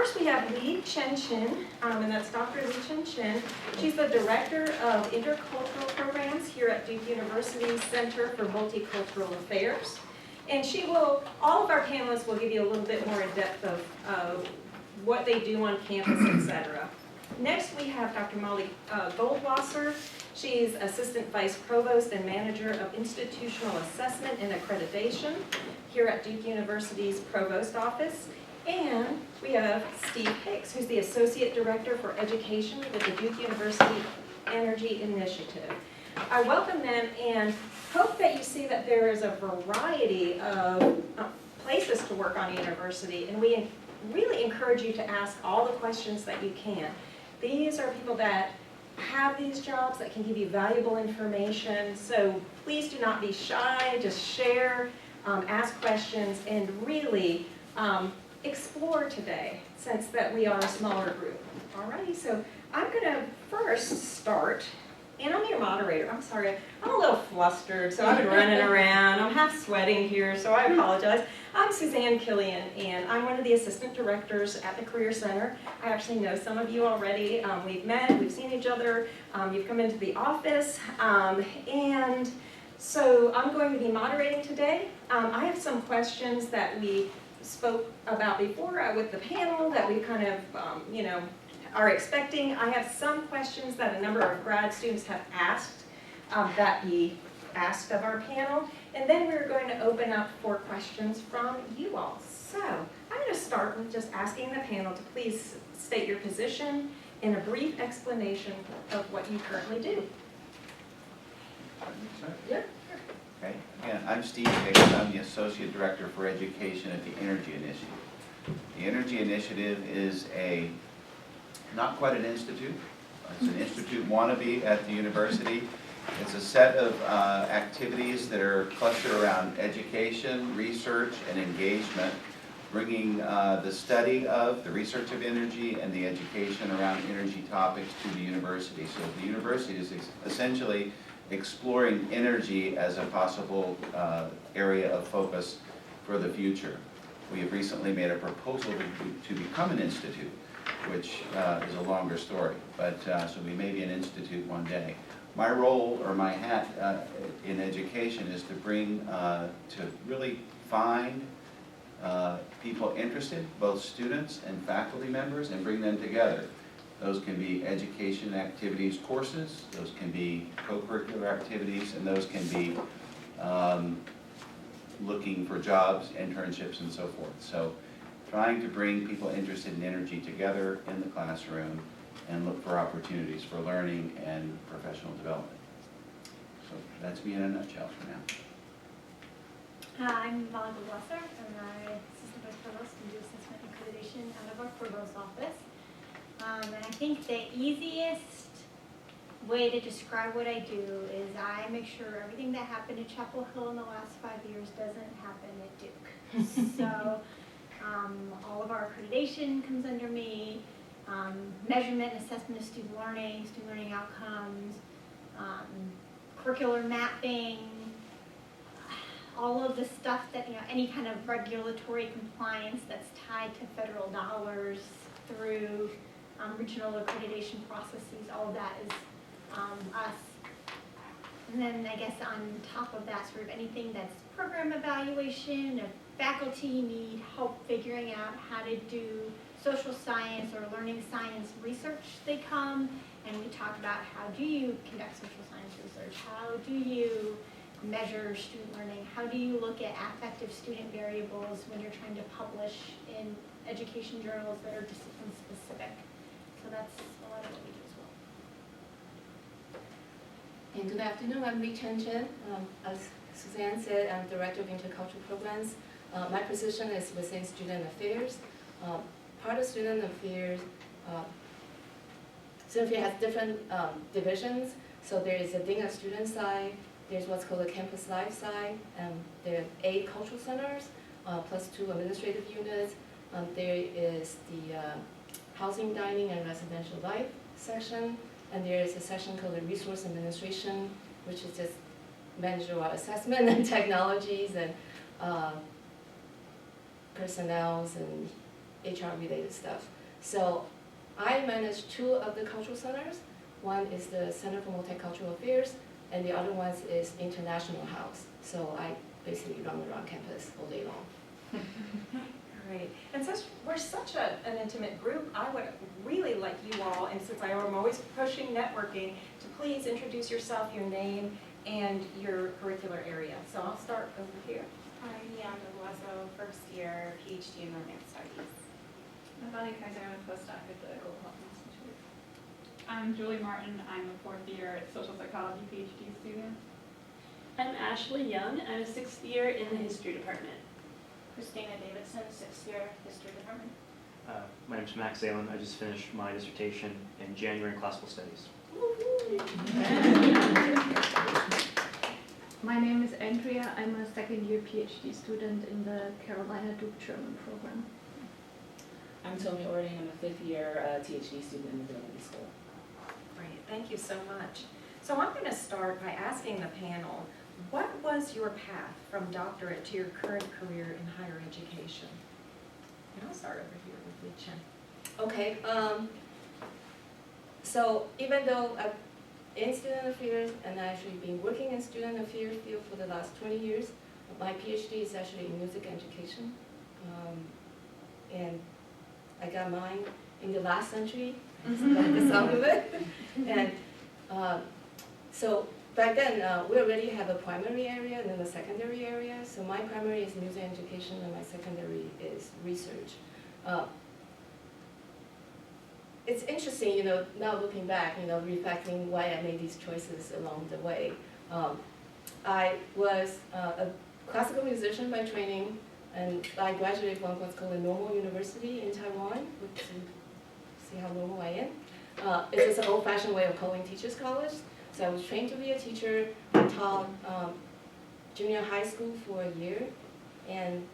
first we have Lee Chen-Chin, and that's Dr. Lee Chen-Chin. She's the Director of Intercultural Programs here at Duke University's Center for Multicultural Affairs. And she will, all of our panelists will give you a little bit more in depth of what they do on campus, etc. Next we have Dr. Molly Goldwasser. She's Assistant Vice Provost and Manager of Institutional Assessment and Accreditation here at Duke University's Provost Office. And we have Steve Hicks, who's the Associate Director for Education with the Duke University Energy Initiative. I welcome them and hope that you see that there is a variety of places to work on a university, and we really encourage you to ask all the questions that you can. These are people that have these jobs that can give you valuable information, so please do not be shy, just share, ask questions, and really explore today, since that we are a smaller group. Alrighty, so I'm going to first start, and I'm your moderator. I'm sorry, I'm a little flustered, so I've been running around. I'm half sweating here, so I apologize. I'm Suzanne Killian, and I'm one of the assistant directors at the Career Center. I actually know some of you already. We've met, we've seen each other, you've come into the office, and so I'm going to be moderating today. I have some questions that we spoke about before with the panel that we kind of, are expecting. I have some questions that a number of grad students have asked that be asked of our panel, and then we're going to open up for questions from you all. So I'm going to start with just asking the panel to please state your position and a brief explanation of what you currently do. Yeah. Okay. Again, I'm Steve Hicks. I'm the Associate Director for Education at the Energy Initiative. The Energy Initiative is not quite an institute. It's an institute wannabe at the university. It's a set of activities that are clustered around education, research, and engagement, bringing the study of the research of energy and the education around energy topics to the university. So the university is essentially exploring energy as a possible area of focus for the future. We have recently made a proposal to become an institute, which is a longer story, but so we may be an institute one day. My role, or my hat in education, is to bring, to really find people interested, both students and faculty members, and bring them together. Those can be education activities courses, those can be co-curricular activities, and those can be looking for jobs, internships, and so forth. So trying to bring people interested in energy together in the classroom and look for opportunities for learning and professional development. So that's me in a nutshell for now. I'm Molly Goldwasser. I'm an Assistant Vice Provost and do assessment and accreditation out of our Provost office. And I think the easiest way to describe what I do is I make sure everything that happened at Chapel Hill in the last 5 years doesn't happen at Duke. So all of our accreditation comes under me, measurement and assessment of student learning outcomes, curricular mapping, all of the stuff that, any kind of regulatory compliance that's tied to federal dollars through regional accreditation processes, all of that is us. And then I guess on top of that, sort of anything that's program evaluation, if faculty need help figuring out how to do social science or learning science research, they come and we talk about how do you conduct social science research, how do you measure student learning, how do you look at affective student variables when you're trying to publish in education journals that are discipline specific. So that's a lot of what we do as well. And good afternoon, I'm Lee Chen-Chen. As Suzanne said, I'm Director of Intercultural Programs. My position is within Student Affairs. Part of Student Affairs, Student Affairs has different divisions. So there is a Dean of Student side, there's what's called a Campus Life side, there are 8 cultural centers, plus 2 administrative units. There is the Housing, Dining, and Residential Life section, and there is a section called the Resource Administration, which is just managerial assessment and technologies and personnel and HR related stuff. So I manage 2 of the cultural centers. One is the Center for Multicultural Affairs, and the other one is International House. So I basically run around campus all day long. Great. And we're such an intimate group. I would really like you all, and since I am always pushing networking, to please introduce yourself, your name, and your curricular area. So I'll start over here. Hi, Leandra Guaso, first year PhD in Romance Studies. I'm Bonnie Kaiser, I'm a postdoc at the Global Health Institute. I'm Julie Martin, I'm a 4th year social psychology PhD student. I'm Ashley Young, I'm a 6th year in the history department. Christina Davidson, 6th year history department. My name is Max Zalen. I just finished my dissertation in January in classical studies. My name is Andrea, I'm a 2nd year PhD student in the Carolina Duke German program. I'm Tony Ording, I'm a 5th year THD student in the Divinity School. Great, thank you so much. So I'm going to start by asking the panel, what was your path from doctorate to your current career in higher education? And I'll start over here with Lee Chen. Okay, so even though I've in student affairs and I've actually been working in student affairs field for the last 20 years, my PhD is actually in music education. And I got mine in the last century, like the sound of it. And so back then, we already have a primary area and then a secondary area. So my primary is music education and my secondary is research. It's interesting, now looking back, reflecting why I made these choices along the way. I was a classical musician by training, and I graduated from what's called a normal university in Taiwan, which see how normal I am. It's just an old-fashioned way of calling teachers college. So I was trained to be a teacher. I taught junior high school for a year, and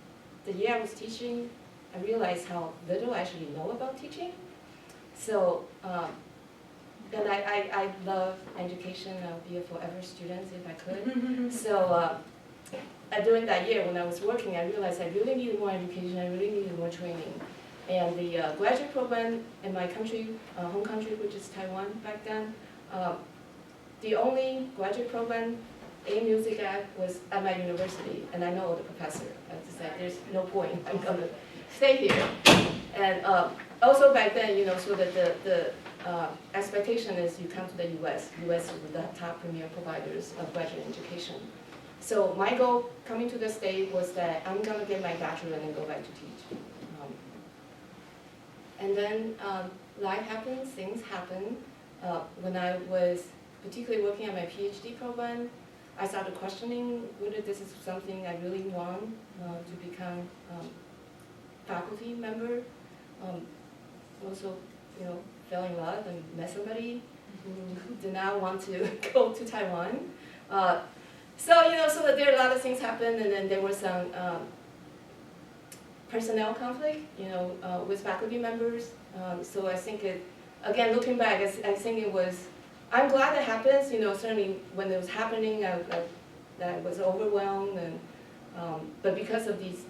the year I was teaching, I realized how little I actually know about teaching. So, and I love education. I'll be a forever student if I could. So during that year when I was working, I realized I really needed more education. I really needed more training. And the graduate program in my country, home country, which is Taiwan back then, the only graduate program in music was at my university, and I know the professor. I just said, there's no point. I'm going to stay here. And also back then, so that the expectation is you come to the U.S. U.S. is the top premier providers of graduate education. So my goal coming to the state was that I'm going to get my bachelor and then go back to teach. And then life happens, things happen. When I was particularly working on my PhD program, I started questioning whether this is something I really want to become faculty member. Also, fell in love and met somebody who did not want to go to Taiwan. So that there are a lot of things happened, and then there was some personnel conflict, with faculty members. So I think again, looking back, I think it was, I'm glad it happens, certainly when it was happening, I was overwhelmed, and but because of these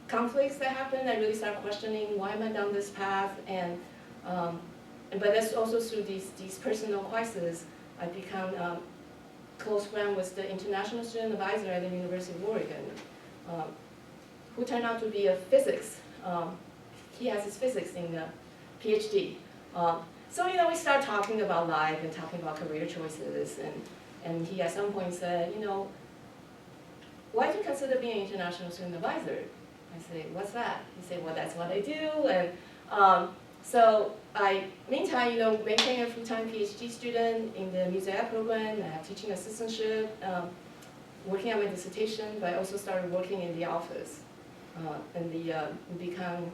conflicts that happened, I really started questioning why am I down this path, and but that's also through these personal crises, I become close friend with the international student advisor at the University of Oregon, who turned out to be a physics. He has his physics in the PhD. So we start talking about life and talking about career choices, and he at some point said, why do you consider being an international student advisor? I say, what's that? He said, well, that's what I do. And so meantime, maintaining a full-time PhD student in the music program, I have teaching assistantship, working on my dissertation, but I also started working in the office. And we become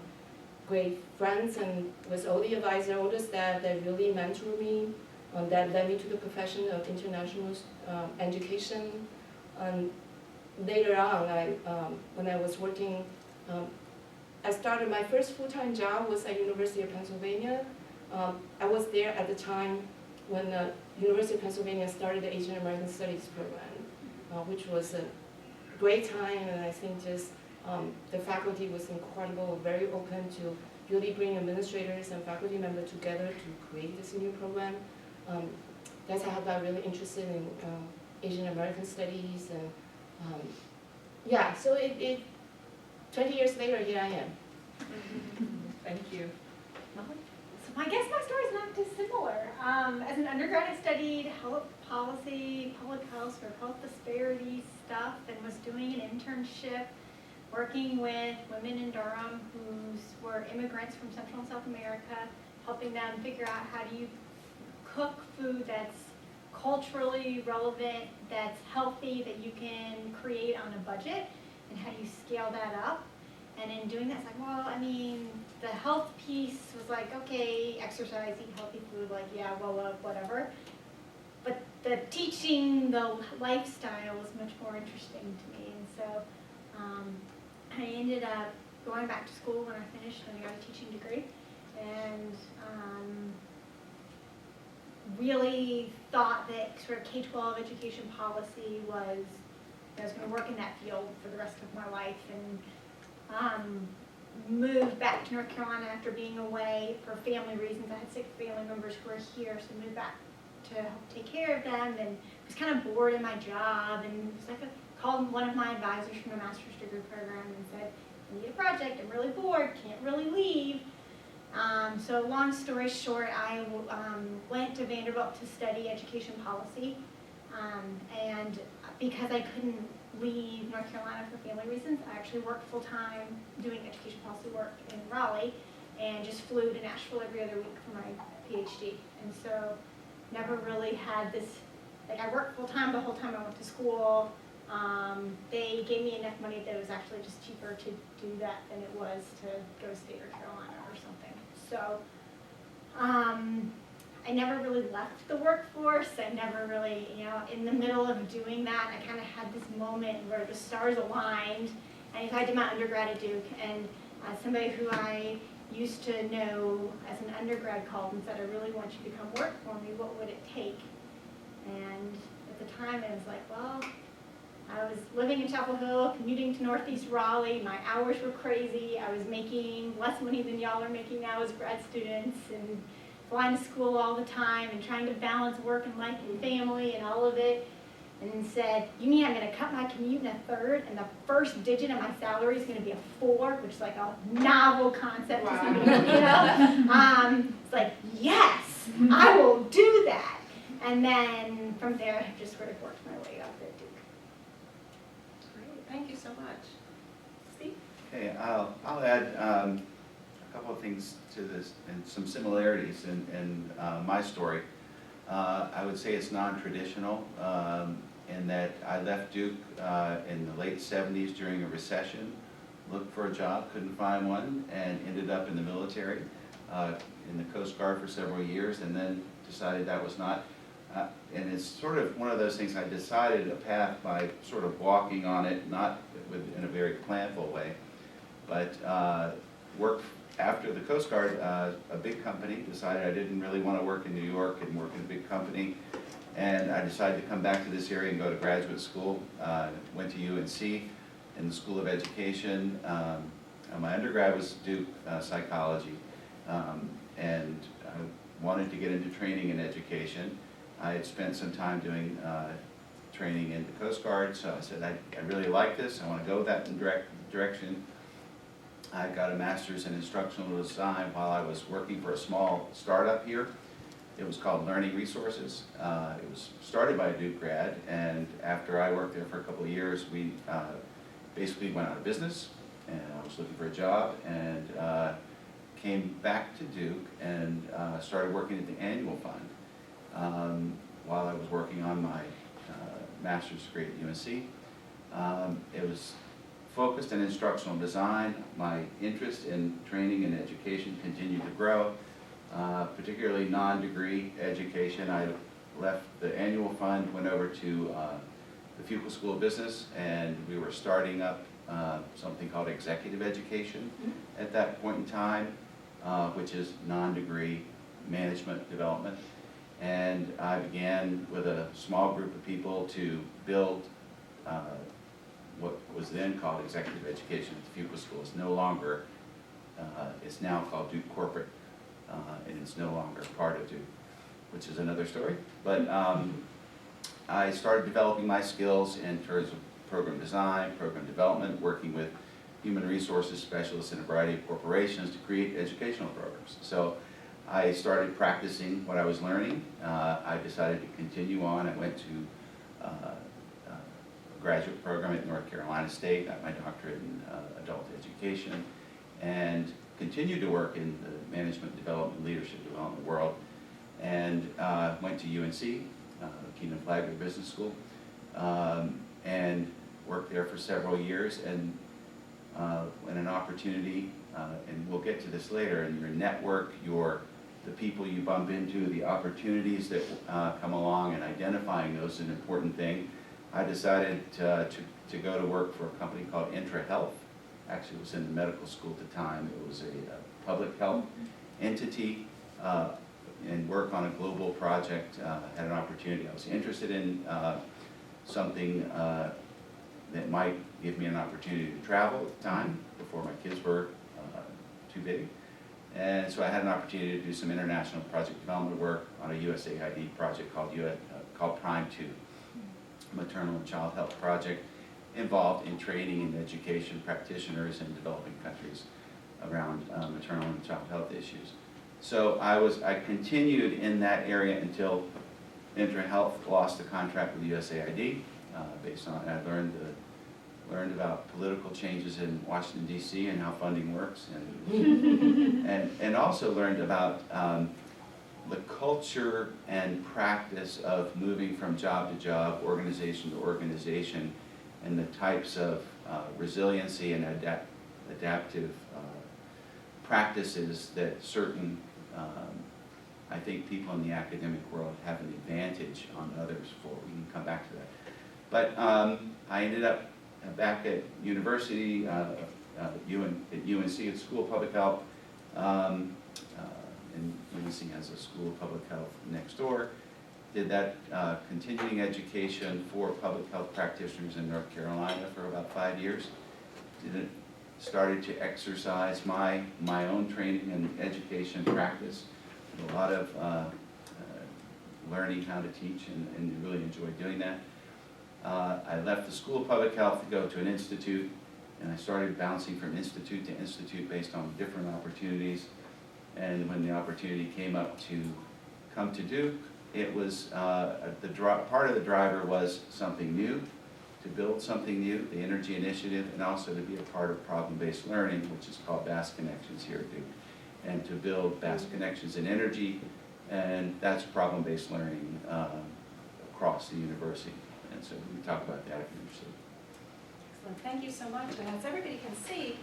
great friends, and with all the advisors, all the staff that really mentored me, that led me to the profession of international education. And later on, when I was working, I started my first full-time job was at University of Pennsylvania. I was there at the time when the University of Pennsylvania started the Asian American Studies program, which was a great time, and I think just the faculty was incredible, very open to really bring administrators and faculty members together to create this new program. That's how I got really interested in Asian American studies, and yeah, so 20 years later, here I am. Thank you. So I guess my story is not dissimilar. As an undergrad, I studied health policy, public health, or health disparities stuff, and was doing an internship working with women in Durham who were immigrants from Central and South America, helping them figure out how do you cook food that's culturally relevant, that's healthy, that you can create on a budget, and how do you scale that up. And in doing that, it's like, well, I mean, the health piece was like, okay, exercise, eat healthy food, like, yeah, well, whatever. But the teaching, the lifestyle was much more interesting to me. And so I ended up going back to school when I finished and I got a teaching degree. And really thought that sort of K-12 education policy was, I was going to work in that field for the rest of my life, and moved back to North Carolina after being away for family reasons. I had 6 family members who were here, so moved back to help take care of them, and was kind of bored in my job, and was like called one of my advisors from the master's degree program and said, I need a project, I'm really bored, can't really leave. So long story short, I went to Vanderbilt to study education policy, and because I couldn't leave North Carolina for family reasons, I actually worked full-time doing education policy work in Raleigh, and just flew to Nashville every other week for my PhD. And so never really had this, like I worked full-time the whole time I went to school. They gave me enough money that it was actually just cheaper to do that than it was to go to State or Carolina or something. So I never really left the workforce. I never really, in the middle of doing that, I kind of had this moment where the stars aligned. And I did my undergrad at Duke, and somebody who I used to know as an undergrad called and said, I really want you to come work for me. What would it take? And at the time, I was like, well, I was living in Chapel Hill, commuting to Northeast Raleigh. My hours were crazy. I was making less money than y'all are making now as grad students, and flying to school all the time, and trying to balance work and life and family and all of it. And said, you mean I'm going to cut my commute in a third, and the first digit of my salary is going to be a 4, which is like a novel concept to somebody, It's like, yes, I will do that. And then from there, I just sort of worked my way up at Duke. Great, thank you so much. Steve? Okay, I'll add a couple of things to this and some similarities in my story. I would say it's non-traditional in that I left Duke in the late 70s during a recession, looked for a job, couldn't find one, and ended up in the military, in the Coast Guard for several years, and then decided that was not, and it's sort of one of those things, I decided a path by sort of walking on it, not in a very planful way, but worked after the Coast Guard, a big company decided I didn't really want to work in New York and work in a big company, and I decided to come back to this area and go to graduate school. Went to UNC in the School of Education. My undergrad was Duke psychology, and I wanted to get into training in education. I had spent some time doing training in the Coast Guard, so I said, I really like this, I want to go that direction. I got a master's in instructional design while I was working for a small startup here. It was called Learning Resources. It was started by a Duke grad, and after I worked there for a couple of years, we basically went out of business, and I was looking for a job, and came back to Duke and started working at the annual fund while I was working on my master's degree at UNC. It was focused in instructional design. My interest in training and education continued to grow, particularly non-degree education. I left the annual fund, went over to the Fuqua School of Business, and we were starting up something called executive education at that point in time, which is non-degree management development. And I began with a small group of people to build what was then called executive education at the Fuqua School. It's no longer It's now called Duke Corporate, and it's no longer part of Duke, which is another story. But I started developing my skills in terms of program design, program development, working with human resources specialists in a variety of corporations to create educational programs. So I started practicing what I was learning. I decided to continue on. I went to a graduate program at North Carolina State, got my doctorate in adult education, and continued to work in the management development, leadership development world, and went to UNC, Keenan Flagler Business School, and worked there for several years, and when an opportunity, and we'll get to this later, and your network, the people you bump into, the opportunities that come along, and identifying those is an important thing. I decided to go to work for a company called Intra Health. Actually, it was in the medical school at the time. It was a public health entity, and work on a global project. Had an opportunity. I was interested in something that might give me an opportunity to travel at the time, before my kids were too big. And so I had an opportunity to do some international project development work on a USAID project called Prime 2, maternal and child health project, involved in training and education practitioners in developing countries around maternal and child health issues. So I continued in that area until Intra Health lost the contract with USAID. Based on, I learned about political changes in Washington, D.C. and how funding works, and also learned about the culture and practice of moving from job to job, organization to organization, and the types of resiliency and adaptive practices that certain, I think, people in the academic world have an advantage on others for. We can come back to that. But I ended up back at university, at UNC, at School of Public Health, and UNC has a School of Public Health next door. Did that continuing education for public health practitioners in North Carolina for about 5 years. Started to exercise my own training and education practice. A lot of learning how to teach, and really enjoyed doing that. I left the School of Public Health to go to an institute, and I started bouncing from institute to institute based on different opportunities. And when the opportunity came up to come to Duke, it was part of the driver was something new, to build something new, the Energy Initiative, and also to be a part of problem-based learning, which is called BAS Connections here at Duke, and to build BAS Connections in energy, and that's problem-based learning across the university. And so we talk about that if you're interested. Excellent, thank you so much. And as everybody can see,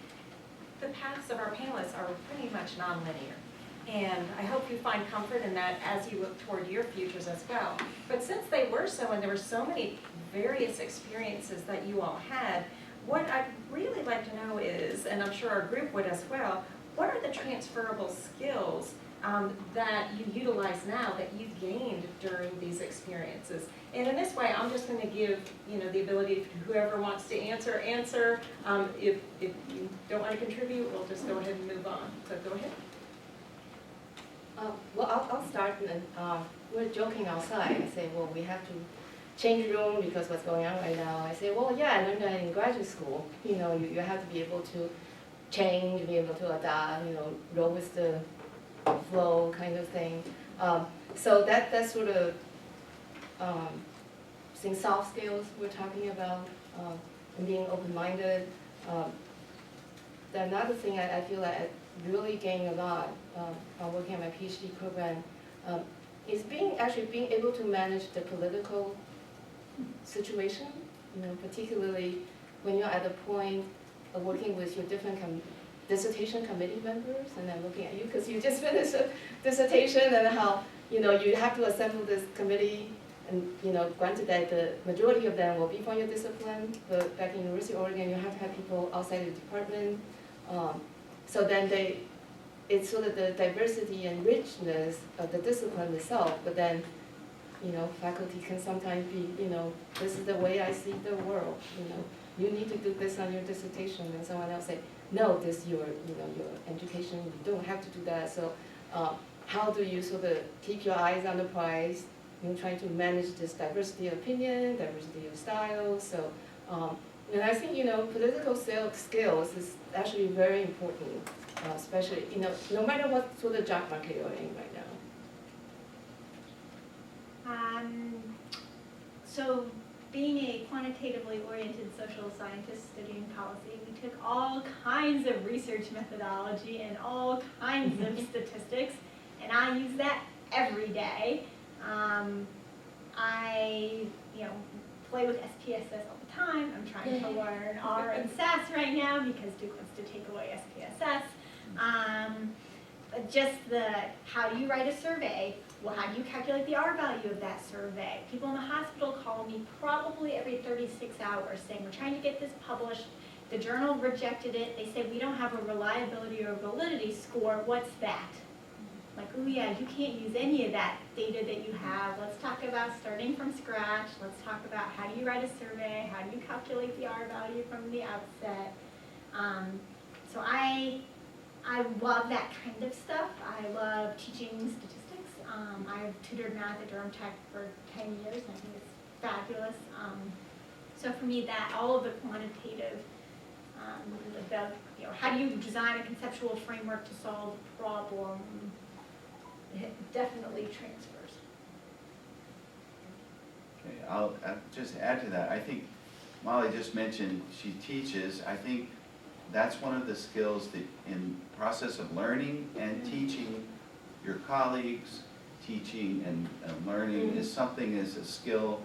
the paths of our panelists are pretty much nonlinear. And I hope you find comfort in that as you look toward your futures as well. But since they were so, and there were so many various experiences that you all had, what I'd really like to know is, and I'm sure our group would as well, what are the transferable skills that you utilize now that you've gained during these experiences? And in this way, I'm just going to give the ability to whoever wants to answer. If you don't want to contribute, we'll just go ahead and move on. So go ahead. Well, I'll start, and we're joking outside. I say, well, we have to change room because what's going on right now. I say, well, yeah, I learned that in graduate school. You have to be able to change, be able to adapt, roll with the flow kind of thing. So that's sort of some soft skills we're talking about, and being open-minded. Another thing I feel like I really gained a lot while working at my PhD program is being able to manage the political situation, particularly when you're at the point of working with your different dissertation committee members, and I'm looking at you because you just finished a dissertation, and how you have to assemble this committee, and granted that the majority of them will be from your discipline, but back in University of Oregon you have to have people outside the department. So then it's sort of the diversity and richness of the discipline itself, but then faculty can sometimes be, this is the way I see the world, you need to do this on your dissertation, and someone else say, no, this your education, you don't have to do that. So how do you sort of keep your eyes on the prize, trying to manage this diversity of opinion, diversity of style. So, and I think, political skills is actually very important, especially, no matter what sort of job market you're in right now. So being a quantitatively oriented social scientist studying policy, we took all kinds of research methodology and all kinds of statistics, and I use that every day. I, play with SPSS all the time. I'm trying to learn R and SAS right now because Duke wants to take away SPSS. But just how do you write a survey? Well, how do you calculate the R value of that survey? People in the hospital call me probably every 36 hours saying, we're trying to get this published. The journal rejected it. They say, we don't have a reliability or validity score. What's that? Like, oh yeah, you can't use any of that data that you have. Let's talk about starting from scratch. Let's talk about how do you write a survey? How do you calculate the R value from the outset? So I love that kind of stuff. I love teaching statistics. I've tutored math at Durham Tech for 10 years, and I think it's fabulous. So for me, all of the quantitative, how do you design a conceptual framework to solve a problem, it definitely transfers. Okay, I'll just add to that. I think Molly just mentioned she teaches. I think that's one of the skills that in process of learning and teaching your colleagues, teaching and learning is a skill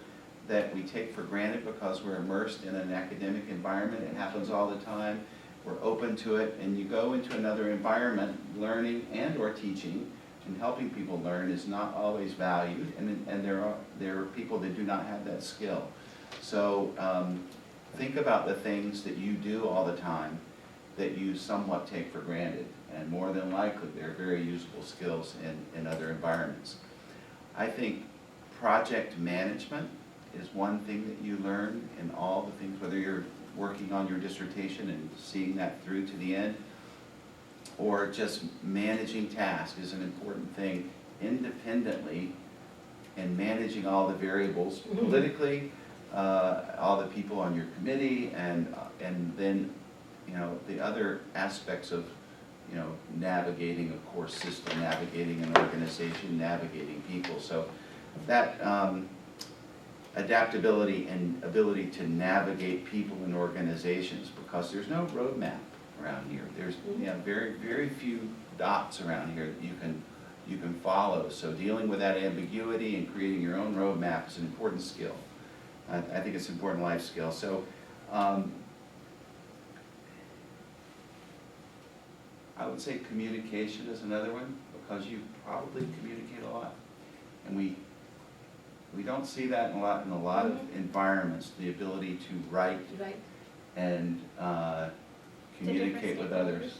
that we take for granted because we're immersed in an academic environment. It happens all the time. We're open to it, and you go into another environment, learning and or teaching and helping people learn is not always valued, and there are people that do not have that skill. So think about the things that you do all the time that you somewhat take for granted, and more than likely they're very useful skills in other environments. I think project management is one thing that you learn in all the things, whether you're working on your dissertation and seeing that through to the end, or just managing tasks is an important thing independently, and managing all the variables politically, all the people on your committee, and then the other aspects of navigating a course system, navigating an organization, navigating people. So that adaptability and ability to navigate people and organizations, because there's no roadmap around here. There's very, very few dots around here that you can follow. So dealing with that ambiguity and creating your own roadmap is an important skill. I think it's an important life skill. So I would say communication is another one, because you probably communicate a lot, and we don't see that in a lot of environments. The ability to write and communicate with others,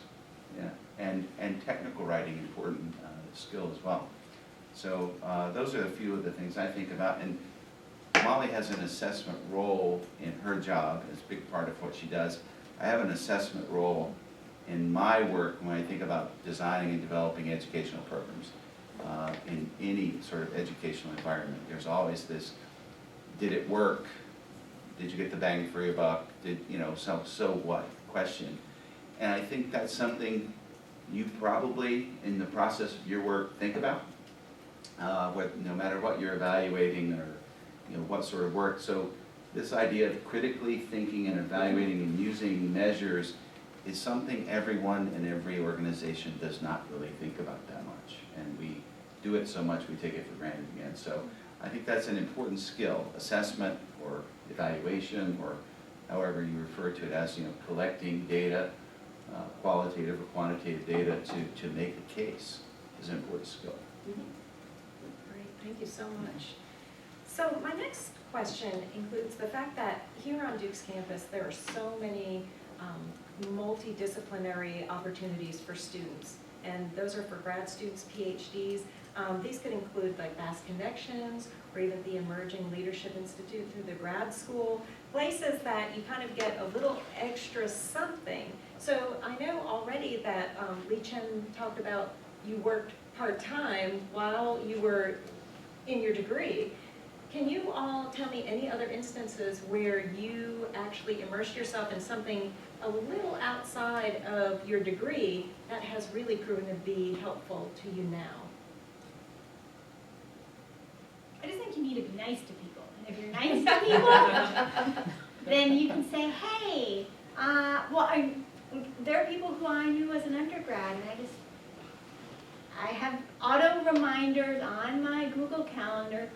and technical writing, important skill as well. So those are a few of the things I think about. And Molly has an assessment role in her job. It's a big part of what she does. I have an assessment role in my work when I think about designing and developing educational programs. In any sort of educational environment, there's always this, did it work? Did you get the bang for your buck? So what question? And I think that's something you probably, in the process of your work, think about, no matter what you're evaluating or what sort of work. So this idea of critically thinking and evaluating and using measures is something everyone in every organization does not really think about that much. And we do it so much we take it for granted again. So I think that's an important skill, assessment or evaluation, or however you refer to it as, collecting data, qualitative or quantitative data to make a case is an important skill. Great, thank you so much. So my next question includes the fact that here on Duke's campus there are so many multidisciplinary opportunities for students, and those are for grad students, PhDs. These could include like vast connections or even the Emerging Leadership Institute through the grad school, places that you kind of get a little extra something. So I know already that Lee Chen talked about you worked part-time while you were in your degree. Can you all tell me any other instances where you actually immersed yourself in something a little outside of your degree that has really proven to be helpful to you now? I just think you need to be nice to people. And if you're nice to people, then you can say, hey, there are people who I knew as an undergrad, and I have auto reminders on my Google Calendar.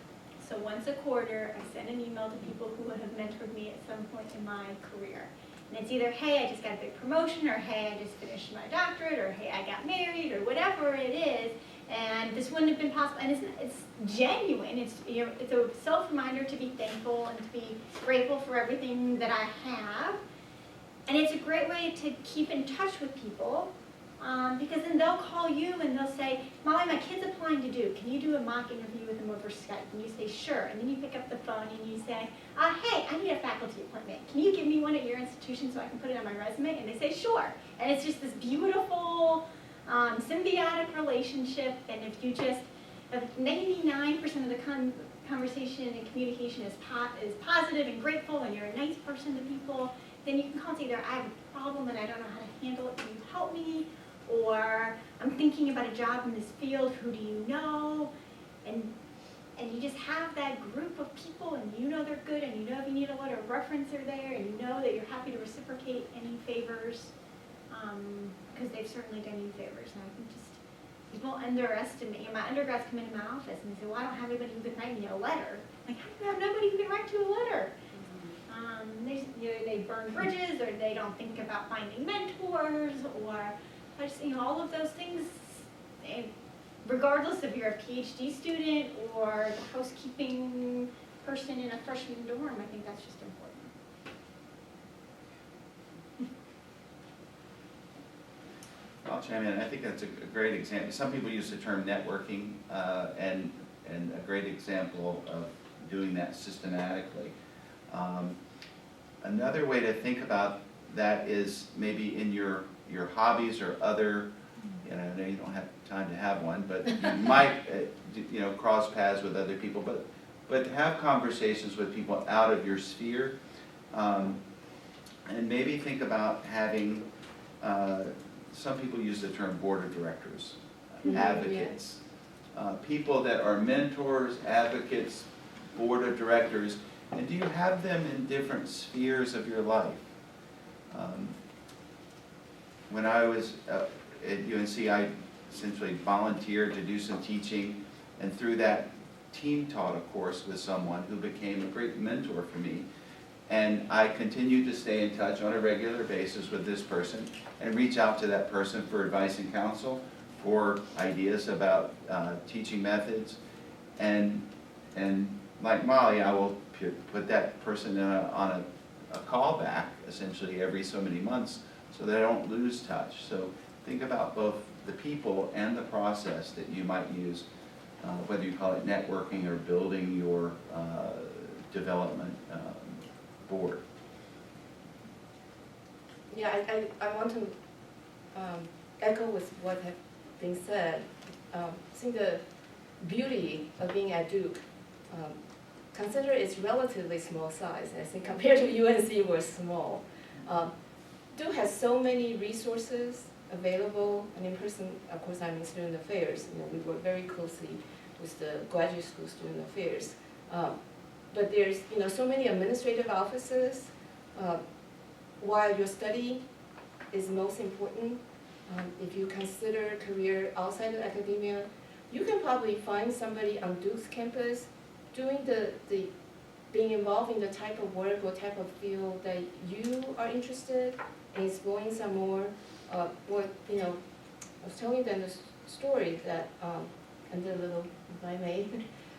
So once a quarter, I send an email to people who have mentored me at some point in my career. And it's either, hey, I just got a big promotion, or hey, I just finished my doctorate, or hey, I got married, or whatever it is. And this wouldn't have been possible. And it's genuine. It's a self-reminder to be thankful and to be grateful for everything that I have. And it's a great way to keep in touch with people. Because then they'll call you and they'll say, Molly, my kid's applying to Duke. Can you do a mock interview with them over Skype? And you say, sure. And then you pick up the phone and you say, hey, I need a faculty appointment. Can you give me one at your institution so I can put it on my resume? And they say, sure. And it's just this beautiful symbiotic relationship. And if 99% of the conversation and communication is positive and grateful, and you're a nice person to people, then you can call and say either I have a problem and I don't know how to handle it, can you help me? Or I'm thinking about a job in this field, who do you know? And you just have that group of people, and you know they're good, and you know if you need a letter of reference they're there, and you know that you're happy to reciprocate any favors, because they've certainly done you favors. And I think just people underestimate. My undergrads come into my office and they say, well, I don't have anybody who can write me a letter. I'm like, how do you have nobody who can write you a letter? They burn bridges, or they don't think about finding mentors, or just, all of those things. Regardless if you're a PhD student or the housekeeping person in a freshman dorm, I think that's just important. I'll chime in. I think that's a great example. Some people use the term networking, and a great example of doing that systematically. Another way to think about that is maybe in your hobbies or other, I know you don't have time to have one, but you might cross paths with other people, but to have conversations with people out of your sphere, and maybe think about having, some people use the term board of directors, advocates, people that are mentors, advocates, board of directors. And do you have them in different spheres of your life? When I was at UNC, I essentially volunteered to do some teaching, and through that team taught a course with someone who became a great mentor for me. And I continue to stay in touch on a regular basis with this person and reach out to that person for advice and counsel, for ideas about teaching methods. And like Molly, I will put that person on a callback essentially every so many months so that I don't lose touch. So think about both the people and the process that you might use, whether you call it networking or building your development board. Yeah, I want to echo with what has been said. I think the beauty of being at Duke, consider its relatively small size. I think compared to UNC, we're small. Duke has so many resources available, and in person, of course, I'm in student affairs. We work very closely with the graduate school student affairs. But there's so many administrative offices. While your study is most important, if you consider career outside of academia, you can probably find somebody on Duke's campus doing being involved in the type of work or type of field that you are interested in, exploring some more. I was telling them the story that, and the little, if I may,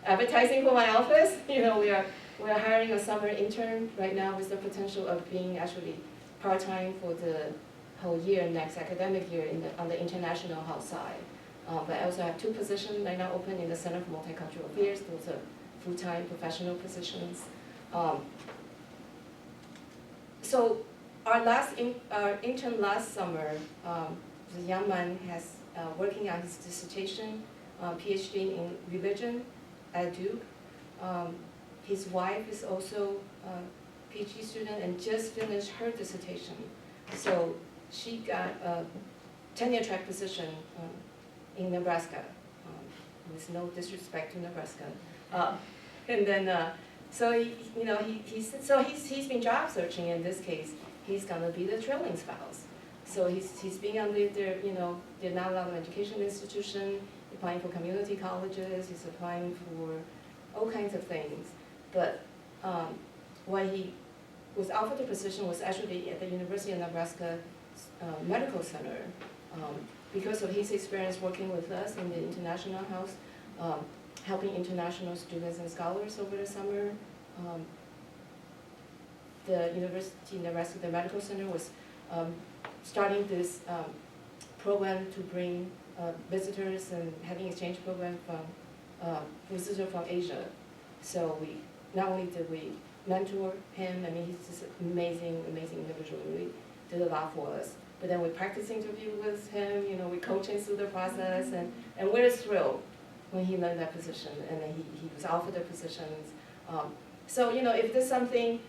advertising for my office. We are hiring a summer intern right now with the potential of being actually part-time for the whole year, next academic year on the international health side. But I also have 2 positions right now open in the Center for Multicultural Affairs. Those are full-time professional positions. So our intern last summer, the young man has working on his dissertation, PhD in religion at Duke. His wife is also a PhD student and just finished her dissertation. So she got a tenure track position in Nebraska, with no disrespect to Nebraska. And then, so he's been job searching in this case. He's gonna be the trailing spouse. So he's being on there, there are not a lot of education institutions, applying for community colleges, he's applying for all kinds of things. But when he was offered the position was actually at the University of Nebraska Medical Center. Because of his experience working with us in the International House, helping international students and scholars over the summer, the University of Nebraska, the Medical Center was starting this program to bring visitors and having exchange program from visitors from Asia. So we not only did we mentor him, I mean he's just an amazing, amazing individual, really did a lot for us. But then we practice interview with him, we coach him through the process, and we're thrilled when he learned that position, and then he was offered the positions. So if there's something,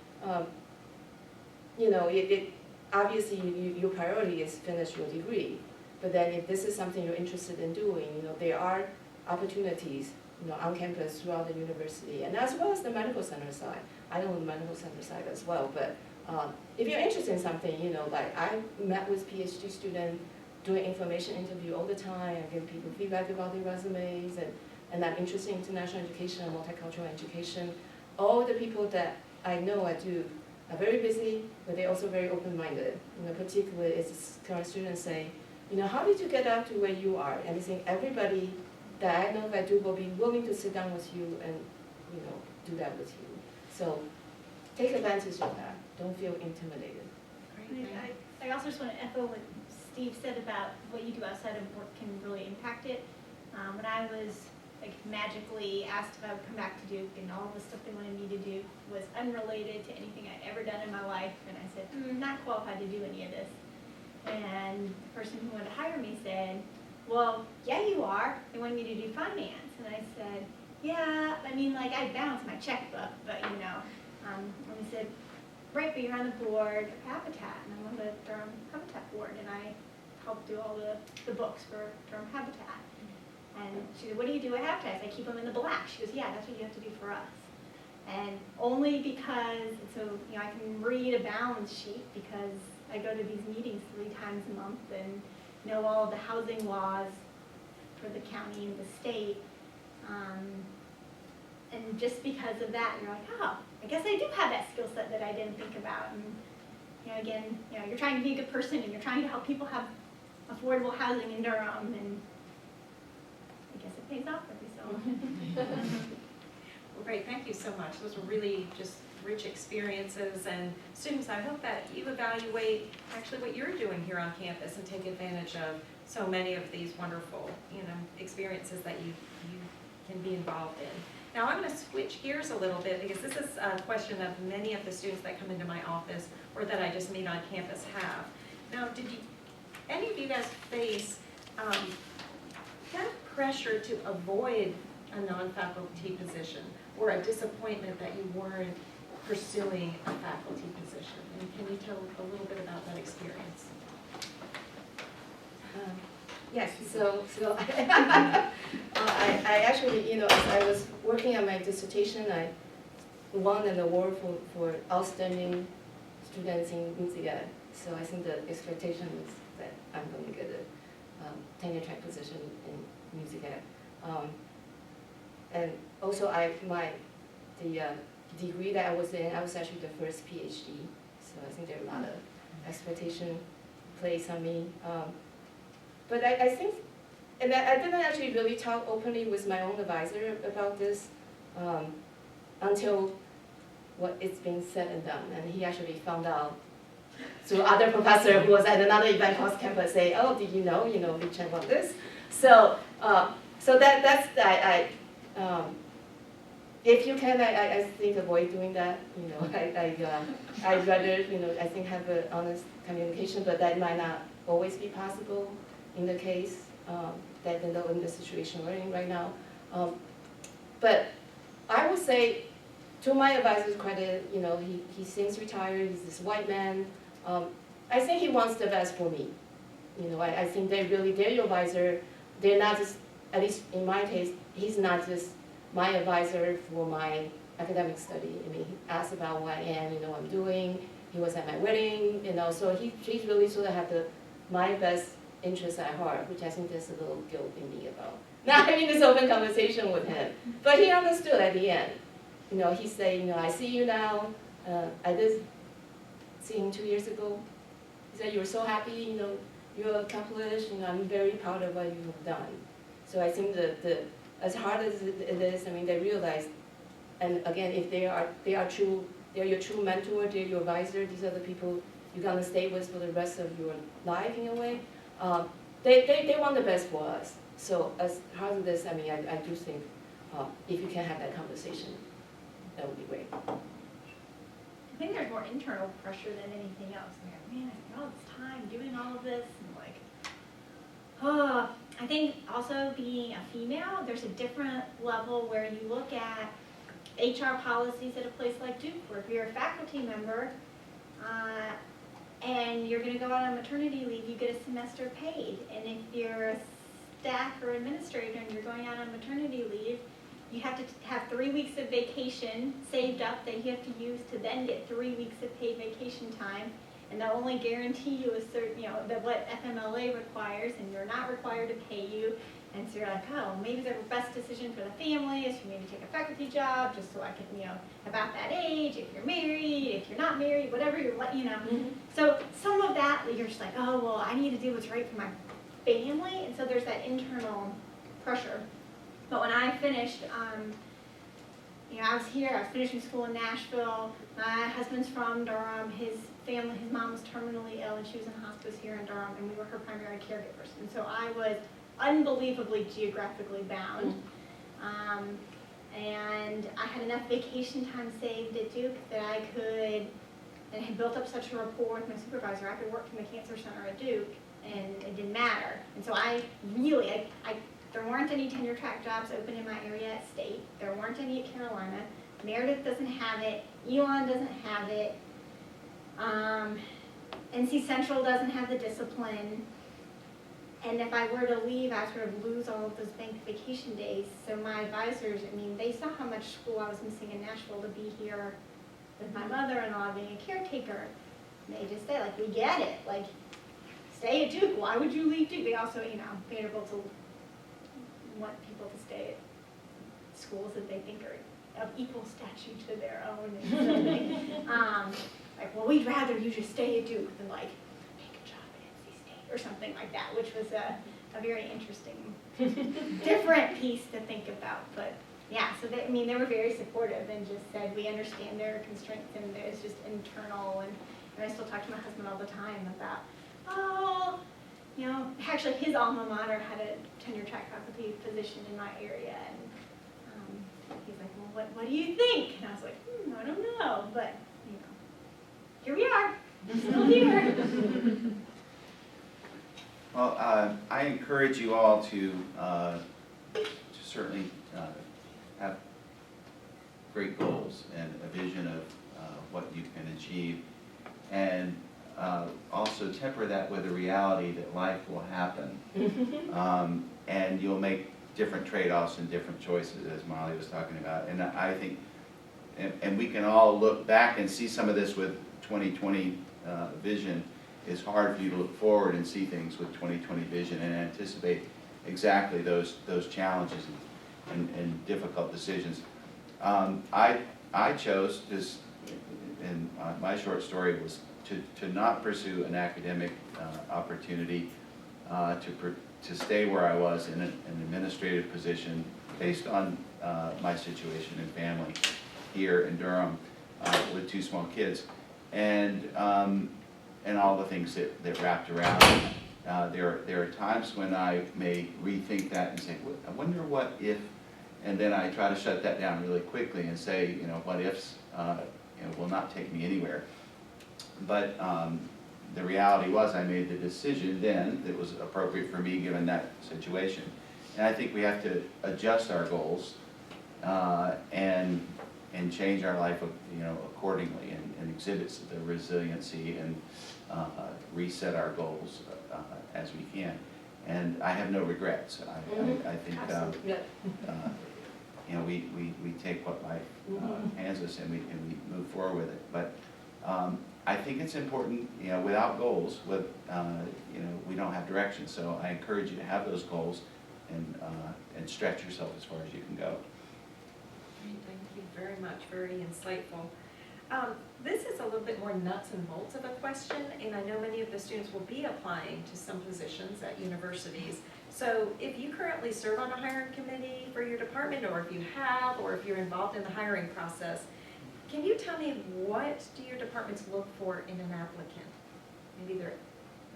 it obviously your priority is finish your degree. But then if this is something you're interested in doing, there are opportunities, on campus throughout the university, and as well as the medical center side. I know the medical center side as well, but if you're interested in something, like I met with PhD students doing information interview all the time, I give people feedback about their resumes, and I'm interested in international education and multicultural education. All the people that I know I do are very busy, but they're also very open-minded. Particularly as current students say, how did you get up to where you are? And I think everybody that I know that do will be willing to sit down with you and, do that with you. So take advantage of that. Don't feel intimidated. I also just want to echo what Steve said about what you do outside of work can really impact it. When I was magically asked if I would come back to Duke, and all the stuff they wanted me to do was unrelated to anything I'd ever done in my life, and I said, not qualified to do any of this. And the person who wanted to hire me said, well, yeah, you are. They wanted me to do finance. And I said, yeah, I balanced my checkbook, but and he said, right, but you're on the board of Habitat, and I'm on the Durham Habitat board, and I help do all the books for Durham Habitat. And she said, what do you do at Habitat? I said, I keep them in the black. She goes, yeah, that's what you have to do for us. And only because, I can read a balance sheet because I go to these meetings 3 times a month and know all of the housing laws for the county and the state. And just because of that, you're like, oh, I guess I do have that skill set that I didn't think about. And again, you're trying to be a good person and you're trying to help people have affordable housing in Durham, and I guess it pays off every so often. Well, great, thank you so much. Those were really just rich experiences, and students, I hope that you evaluate actually what you're doing here on campus and take advantage of so many of these wonderful, experiences that you can be involved in. Now I'm going to switch gears a little bit because this is a question that many of the students that come into my office or that I just meet on campus have. Now, did any of you guys face kind of pressure to avoid a non-faculty position or a disappointment that you weren't pursuing a faculty position? And can you tell a little bit about that experience? Yes, so I actually, as I was working on my dissertation, I won an award for outstanding students in music ed. So I think the expectation is that I'm going to get a tenure track position in music ed. And also the degree that I was in, I was actually the first PhD. So I think there are a lot of expectation placed on me. But I think, and I didn't actually really talk openly with my own advisor about this until it's been said and done. And he actually found out through other professor who was at another event cross campus say, oh, did you know, Lee Chen want this? So, if you can, I think avoid doing that, I'd rather, I think have an honest communication, but that might not always be possible in the case, that in the situation we're in right now. But I would say, to my advisor's credit, he seems retired, he's this white man. I think he wants the best for me. I think they're your advisor. They're not just, at least in my case, he's not just my advisor for my academic study. I mean, he asked about what I am, I'm doing. He was at my wedding, so he's really sort of had my best interests at heart, which I think there's a little guilt in me about not having this open conversation with him. But he understood at the end. He said, I see you now. I did see him 2 years ago. He said, you were so happy, you accomplished, I'm very proud of what you have done. So I think as hard as it is, they realize, and again, if they're your true mentor, they're your advisor, these are the people you're gonna stay with for the rest of your life in a way. They want the best for us. So as hard as this, I do think if you can have that conversation, that would be great. I think there's more internal pressure than anything else. Man, I spent all this time doing all of this, and I think also being a female, there's a different level where you look at HR policies at a place like Duke, where if you're a faculty member and you're going to go out on maternity leave, you get a semester paid. And if you're a staff or administrator and you're going out on maternity leave, you have to have 3 weeks of vacation saved up that you have to use to then get 3 weeks of paid vacation time. And they'll only guarantee you a certain, that what FMLA requires, and you're not required to pay you. And so you're like, oh, maybe the best decision for the family is for me to take a faculty job just so I can, about that age, if you're married, if you're not married, whatever you're, Mm-hmm. So some of that, you're just like, oh, well, I need to do what's right for my family. And so there's that internal pressure. But when I finished, I was here, I was finishing school in Nashville. My husband's from Durham. His mom was terminally ill and she was in hospice here in Durham, and we were her primary caregivers. And so I was unbelievably geographically bound. And I had enough vacation time saved at Duke that I could, and had built up such a rapport with my supervisor, I could work from the cancer center at Duke, and it didn't matter. And so there weren't any tenure track jobs open in my area at State. There weren't any at Carolina. Meredith doesn't have it. Elon doesn't have it. NC Central doesn't have the discipline. And if I were to leave, I sort of lose all of those banked vacation days. So my advisors, they saw how much school I was missing in Nashville to be here with my mother-in-law being a caretaker. And they just say, we get it. Stay at Duke. Why would you leave Duke? They also, Vanderbilt will want people to stay at schools that they think are of equal stature to their own. And so well, we'd rather you just stay at Duke than take a job at NC State or something like that, which was a very interesting, different piece to think about. But yeah, so they were very supportive and just said, we understand their constraints and there's just internal, and I still talk to my husband all the time about, actually his alma mater had a tenure track faculty position in my area, and he's like, well, what do you think? And I was like, I don't know, but here we are, still here. Well, I encourage you all to certainly have great goals and a vision of what you can achieve, and also temper that with the reality that life will happen, and you'll make different trade-offs and different choices, as Molly was talking about. And I think, and we can all look back and see some of this with 2020 vision. It's hard for you to look forward and see things with 2020 vision and anticipate exactly those challenges and difficult decisions. I chose this, and my short story was to not pursue an academic opportunity, to stay where I was in an administrative position based on my situation and family here in Durham with 2 small kids, and all the things that wrapped around it. There are times when I may rethink that and say, I wonder what if And then I try to shut that down really quickly and say, what ifs, will not take me anywhere. But the reality was I made the decision then that was appropriate for me given that situation. And I think we have to adjust our goals and change our life, accordingly, and exhibit the resiliency and reset our goals as we can. And I have no regrets. I think we take what life hands us and we move forward with it. But I think it's important, without goals, we don't have direction. So I encourage you to have those goals and stretch yourself as far as you can go. Great, thank you very much, very insightful. This is a little bit more nuts and bolts of a question, and I know many of the students will be applying to some positions at universities. So if you currently serve on a hiring committee for your department, or if you have, or if you're involved in the hiring process, can you tell me what do your departments look for in an applicant? Maybe their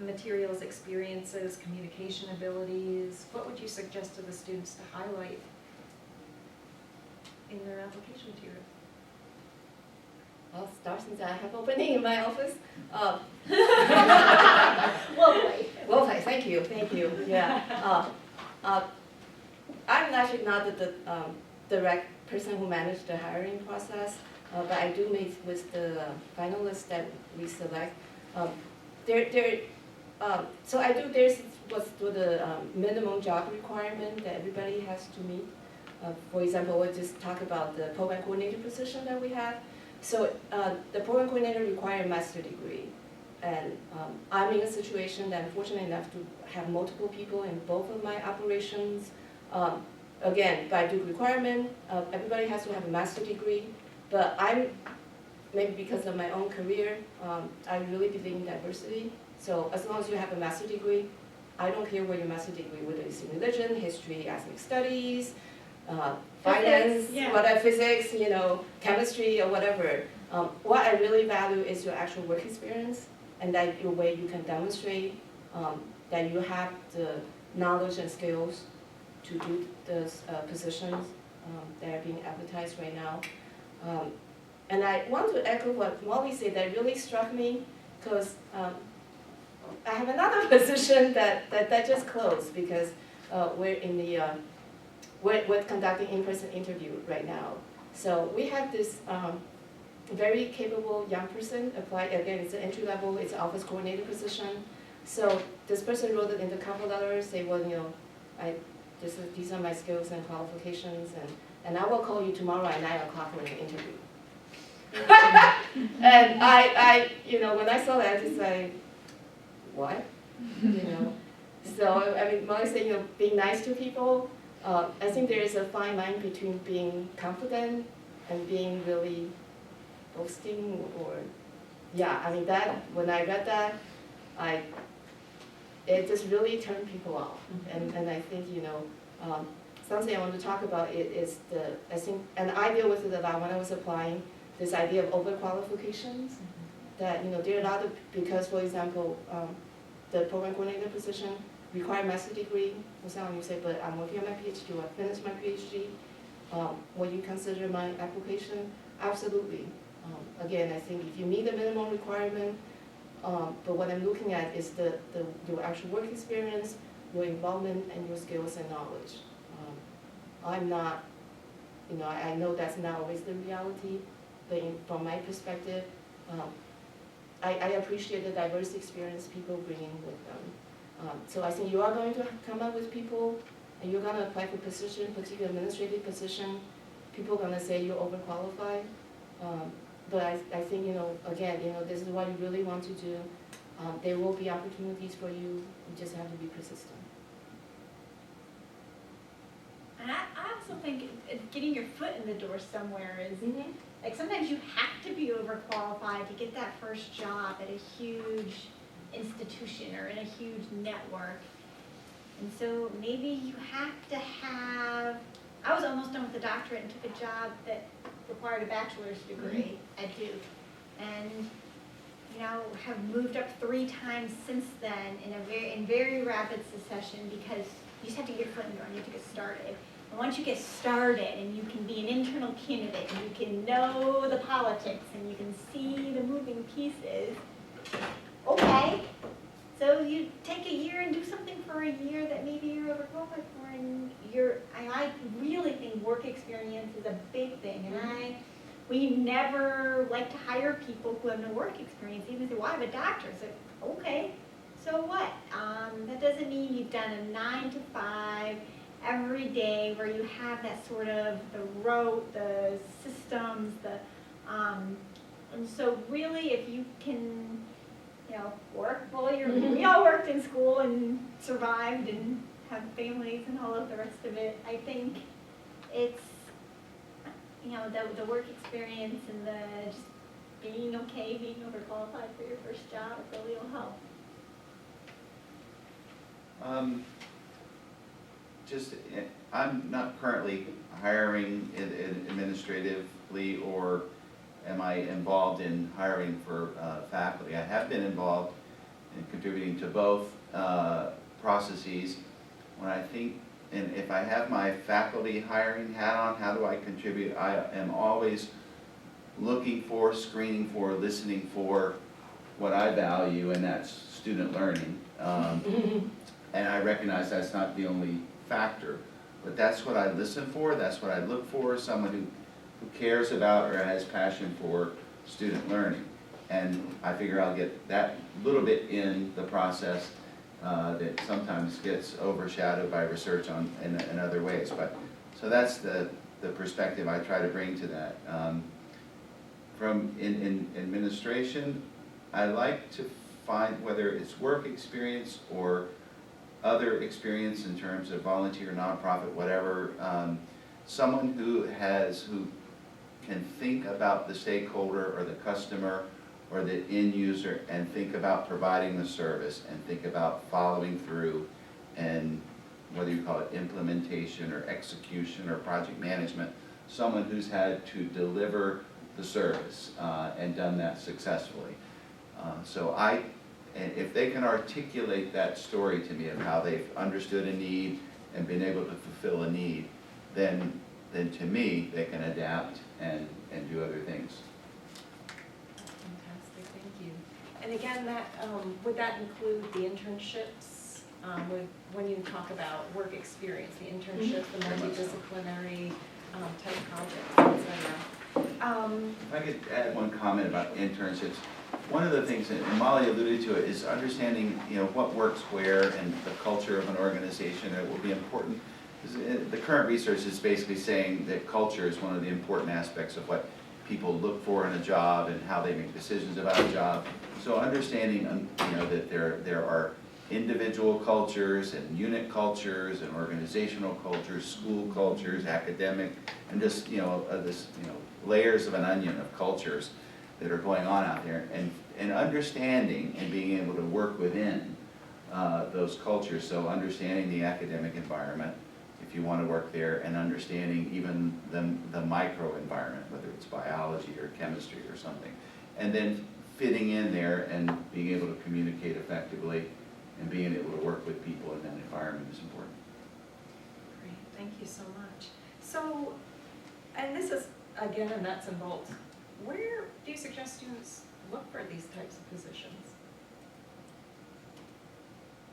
materials, experiences, communication abilities. What would you suggest to the students to highlight in their application material? I'll start since I have opening in my office. Well played, thank you, yeah. I'm actually not the direct person who managed the hiring process, but I do meet with the finalists that we select. So I do, there's what's the minimum job requirement that everybody has to meet. For example, we'll just talk about the program coordinator position that we have. So the program coordinator requires a master's degree. And I'm in a situation that I'm fortunate enough to have multiple people in both of my operations. Again, by Duke requirement, everybody has to have a master's degree. But maybe because of my own career, I really believe in diversity. So as long as you have a master's degree, I don't care what your master's degree, whether it's in religion, history, ethnic studies, finance, whatever, physics, chemistry or whatever. What I really value is your actual work experience, and that your way you can demonstrate that you have the knowledge and skills to do the positions that are being advertised right now. And I want to echo what Molly said that really struck me, because I have another position that just closed because we're in the we're conducting in-person interview right now. So we have this very capable young person apply. Again, it's an entry level, it's an office coordinator position. So this person wrote it in the cover letter, say, well, these are my skills and qualifications, and I will call you tomorrow at 9 o'clock for an interview. And I when I saw that, I just like, what? So I mean, when I say being nice to people, I think there is a fine line between being confident and being really boasting, or I mean that when I read that, it just really turned people off. And I think something I want to talk about is I think, and I deal with it a lot when I was applying, this idea of overqualifications. That there are a lot of, because for example, the program coordinator position require master's degree. For example, you say, but I'm working on my PhD, or I finished my PhD. Will you consider my application? Absolutely. Again, I think if you meet the minimum requirement, but what I'm looking at is your actual work experience, your involvement, and your skills and knowledge. I'm not, I know that's not always the reality, but from my perspective, I appreciate the diverse experience people bring in with them. So I think you are going to come up with people, and you're going to apply for position, particularly administrative position. People are going to say you're overqualified. But I think, again, this is what you really want to do. There will be opportunities for you. You just have to be persistent. And I also think getting your foot in the door somewhere is, like, sometimes you have to be overqualified to get that first job at a huge institution or in a huge network. And so maybe you have to have, I was almost done with a doctorate and took a job that required a bachelor's degree at Duke. And have moved up 3 times since then in very rapid succession, because you just have to get your foot in the door and you have to get started. And once you get started and you can be an internal candidate and you can know the politics and you can see the moving pieces, okay. So you take a year and do something for a year that maybe you're overqualified for, and I really think work experience is a big thing, and we never like to hire people who have no work experience, even say, well, I have a doctor. So, okay, so what? That doesn't mean you've done a 9 to 5 every day where you have that sort of the rote, the systems, and so really if you can, work, well, we all worked in school and survived and have families and all of the rest of it. I think it's, the work experience and the just being okay, being overqualified for your first job really will help. I'm not currently hiring administratively, or am I involved in hiring for faculty? I have been involved in contributing to both processes. When I think, and if I have my faculty hiring hat on, how do I contribute? I am always looking for, screening for, listening for what I value, and that's student learning. And I recognize that's not the only factor, but that's what I listen for, that's what I look for, someone who cares about or has passion for student learning. And I figure I'll get that little bit in the process that sometimes gets overshadowed by research in other ways. But so that's the perspective I try to bring to that. From in administration, I like to find, whether it's work experience or other experience in terms of volunteer, nonprofit, whatever, someone who can think about the stakeholder or the customer or the end user and think about providing the service and think about following through, and whether you call it implementation or execution or project management, someone who's had to deliver the service and done that successfully. And if they can articulate that story to me of how they've understood a need and been able to fulfill a need, then to me, they can adapt and do other things. Fantastic, thank you. And again, that, would that include the internships, when you talk about work experience, the internships, the multidisciplinary type projects, etc.? If I could add one comment about internships. One of the things, and Molly alluded to it, is understanding what works where and the culture of an organization. It will be important. The current research is basically saying that culture is one of the important aspects of what people look for in a job and how they make decisions about a job. So understanding that there are individual cultures and unit cultures and organizational cultures, school cultures, academic, and just layers of an onion of cultures that are going on out there, and understanding and being able to work within those cultures. So understanding the academic environment, if you want to work there, and understanding even the micro environment, whether it's biology or chemistry or something, and then fitting in there and being able to communicate effectively and being able to work with people in that environment is important. Great, thank you so much. So, and this is, again, a nuts and bolts. Where do you suggest students look for these types of positions?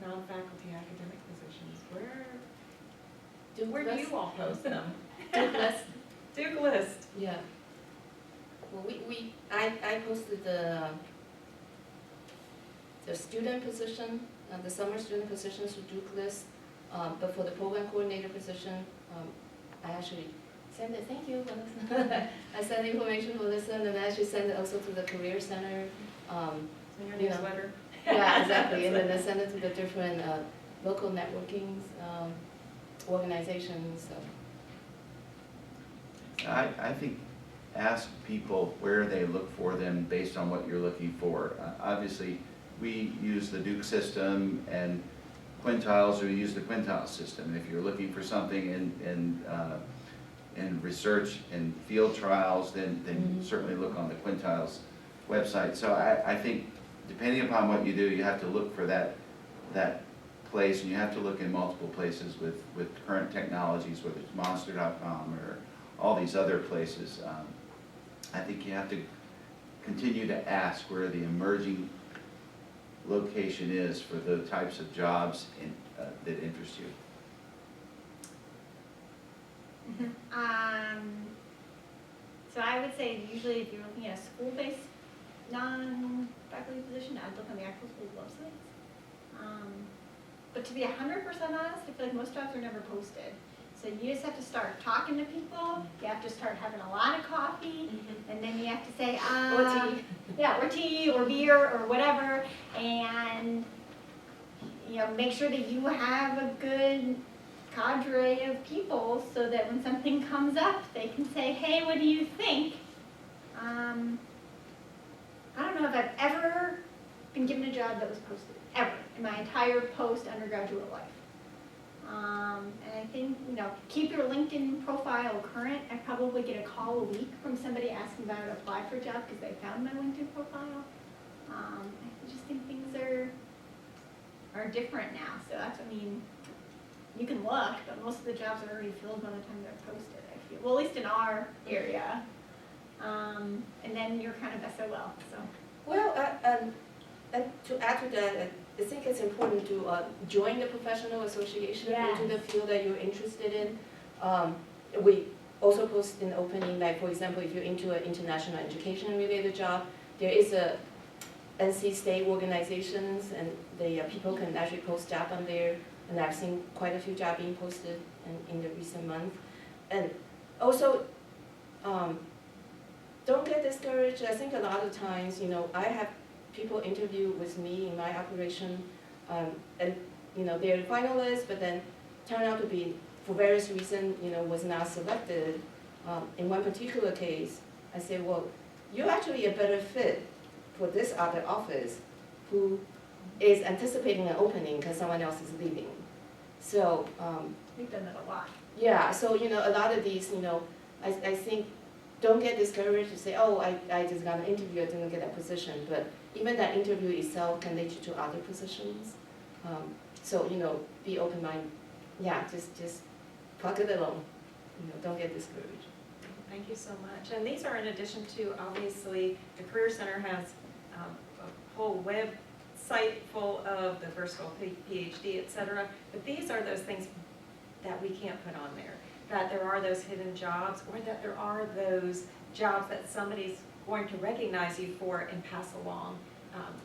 Non-faculty academic positions, where do you all post them? Duke list. Duke list. Yeah. Well, I posted the student position, the summer student positions to Duke list, but for the program coordinator position, I actually send it, thank you. I send information for this one, and I actually send it also to the Career Center. In your newsletter? Yeah, exactly, and then I send it to the different local networking organizations. So. I think ask people where they look for them based on what you're looking for. Obviously, we use the Duke system and quintiles, or we use the quintile system. And if you're looking for something in research and field trials, then certainly look on the quintiles website. So I think depending upon what you do, you have to look for that place, and you have to look in multiple places with current technologies, whether it's monster.com or all these other places. I think you have to continue to ask where the emerging location is for the types of jobs that interest you. So I would say usually if you're looking at a school-based non-faculty position, I'd look on the actual school websites. But to be 100% honest, I feel like most jobs are never posted. So you just have to start talking to people, you have to start having a lot of coffee, and then you have to say, Or tea. Yeah, or tea, or beer, or whatever, and, you know, make sure that you have a good cadre of people so that when something comes up, they can say, hey, what do you think? I don't know if I've ever been given a job that was posted, ever, in my entire post-undergraduate life. And I think, you know, keep your LinkedIn profile current. I probably get a call a week from somebody asking if I would apply for a job because they found my LinkedIn profile. I just think things are different now. So that's, I mean, you can look, but most of the jobs are already filled by the time they're posted, I feel. Well, at least in our area. And then you're kind of SOL, so. Well, and to add to that, I think it's important to join the professional association into the field that you're interested in. We also post an opening, like for example, if you're into an international education related job, there is a NC state organizations, and the people can actually post job on there, and I've seen quite a few jobs being posted in the recent month. And also, don't get discouraged. I think a lot of times, you know, I have people interview with me in my operation, and you know, they're finalists, but then turn out to be, for various reasons, you know, was not selected. In one particular case, I say, well, you're actually a better fit for this other office who is anticipating an opening because someone else is leaving. So, We've done that a lot. yeah, so, you know, a lot of these, you know, I think, don't get discouraged to say, oh, I just got an interview, I didn't get that position, but even that interview itself can lead you to other positions. So, you know, be open-minded. Yeah, just plug it along. You know, don't get discouraged. Thank you so much. And these are in addition to, obviously, the Career Center has a whole website full of the first goal PhD, et cetera. But these are those things that we can't put on there. That there are those hidden jobs, or that there are those jobs that somebody's going to recognize you for and pass along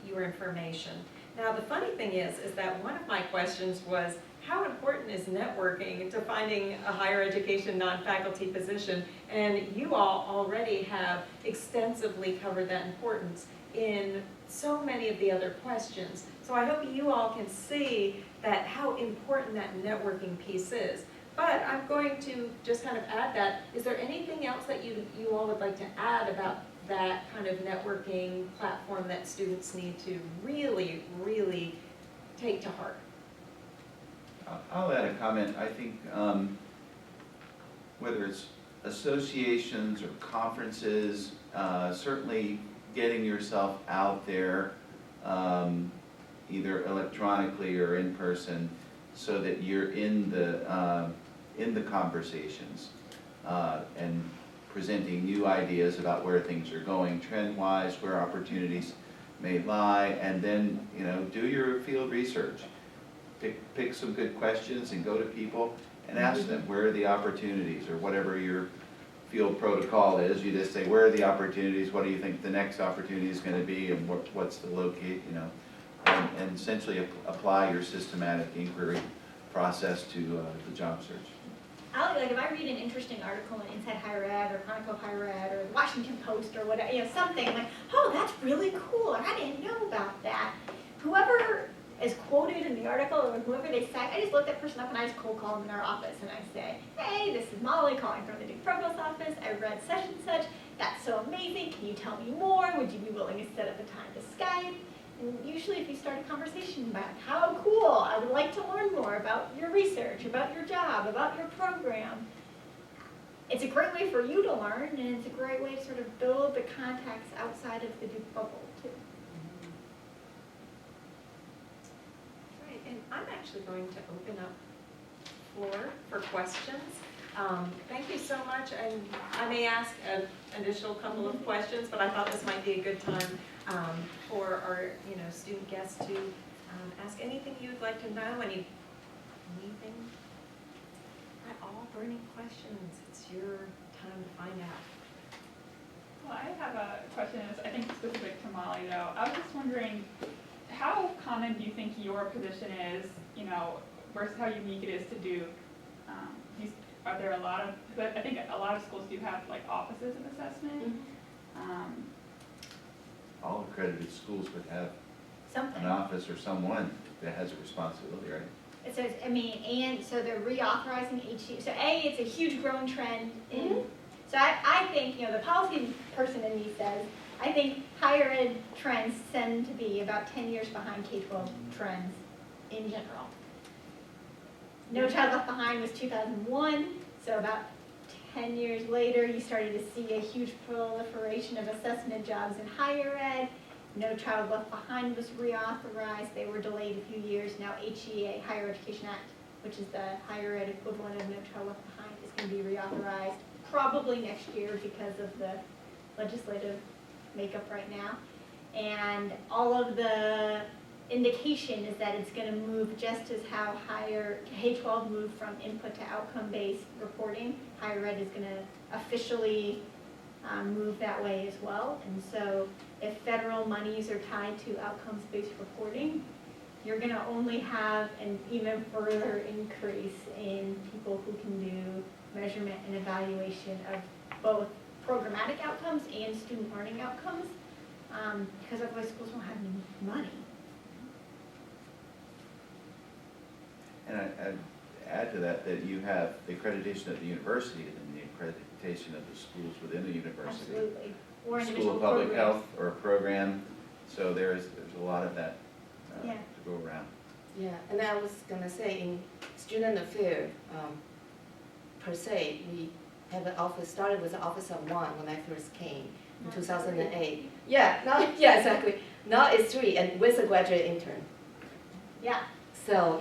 your information. Now, the funny thing is that one of my questions was, how important is networking to finding a higher education non-faculty position? And you all already have extensively covered that importance in so many of the other questions. So I hope you all can see that how important that networking piece is. But I'm going to just kind of add that. Is there anything else that you all would like to add about that kind of networking platform that students need to really, really take to heart? I'll add a comment. I think whether it's associations or conferences, certainly getting yourself out there, either electronically or in person, so that you're in the conversations and presenting new ideas about where things are going trend-wise, where opportunities may lie, and then, you know, do your field research. Pick some good questions and go to people and ask them, where are the opportunities, or whatever your field protocol is. You just say, where are the opportunities, what do you think the next opportunity is going to be, and what's the locate, you know, and essentially apply your systematic inquiry process to the job search. Like if I read an interesting article in Inside Higher Ed or Chronicle Higher Ed or the Washington Post or whatever, you know, something like, oh, that's really cool, or I didn't know about that. Whoever is quoted in the article or whoever they cite, I just look that person up and I just cold call them in our office and I say, hey, this is Molly calling from the Duke Provost's office. I read such and such. That's so amazing. Can you tell me more? Would you be willing to set up a time to Skype? And usually if you start a conversation about how cool, I would like to learn more about your research, about your job, about your program. It's a great way for you to learn, and it's a great way to sort of build the contacts outside of the Duke bubble too. Right, and I'm actually going to open up floor for questions. Thank you so much, and I may ask an additional couple of questions, but I thought this might be a good time for our, student guests to ask anything you'd like to know, anything at all, burning questions. It's your time to find out. Well, I have a question, I think specific to Molly though. I was just wondering, how common do you think your position is, versus how unique it is to do? Are there a lot of, but I think a lot of schools do have like offices of assessment. All accredited schools would have Something. an office or someone that has a responsibility, right? It says, and so they're reauthorizing HE. So it's a huge growing trend in, so I think, the policy person in me says, I think higher ed trends tend to be about 10 years behind K-12 trends in general. No Child Left Behind was 2001, so about 10 years later, you started to see a huge proliferation of assessment jobs in higher ed. No Child Left Behind was reauthorized. They were delayed a few years. Now HEA, Higher Education Act, which is the higher ed equivalent of No Child Left Behind, is going to be reauthorized probably next year because of the legislative makeup right now. And all of the indication is that it's going to move just as how higher K-12 moved from input to outcome-based reporting. Higher ed is going to officially move that way as well. And so if federal monies are tied to outcomes-based reporting, you're going to only have an even further increase in people who can do measurement and evaluation of both programmatic outcomes and student learning outcomes, because otherwise schools won't have any money. And I'd add to that you have the accreditation of the university and the accreditation of the schools within the university. Absolutely. Or School individual of Public programs. Health or a program, so there's a lot of that Yeah. to go around. Yeah, and I was gonna say, in student affairs, per se, we have an office, started with an office of one when I first came in 2008. Yeah, yeah, exactly. Now it's 3, and with a graduate intern. Yeah, So,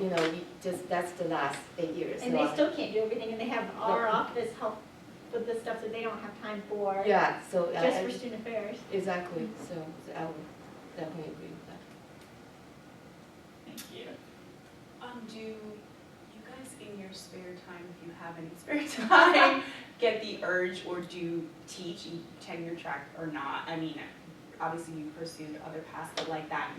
that's the last 8 years. and So they still can't do everything, and they have our office help with the stuff that they don't have time for. Yeah, so. Just for student affairs. Exactly, so I would definitely agree with that. Thank you. Do you guys in your spare time, if you have any spare time, get the urge or do teach in tenure track or not? I mean, obviously you pursued other paths, but like that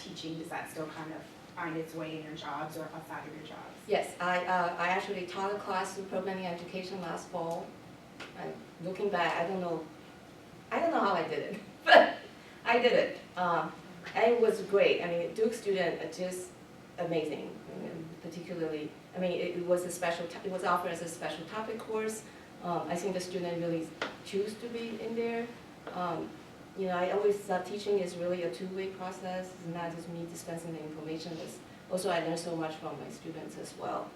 teaching, does that still kind of find its way in your jobs or outside of your jobs? Yes, I actually taught a class in programming education last fall. And looking back, I don't know how I did it, but I did it. And it was great. I mean, Duke student are just amazing. I mean, particularly, it was it was offered as a special topic course. I think the student really choose to be in there. I always thought teaching is really a two-way process. It's not just me dispensing the information. Also, I learned so much from my students as well.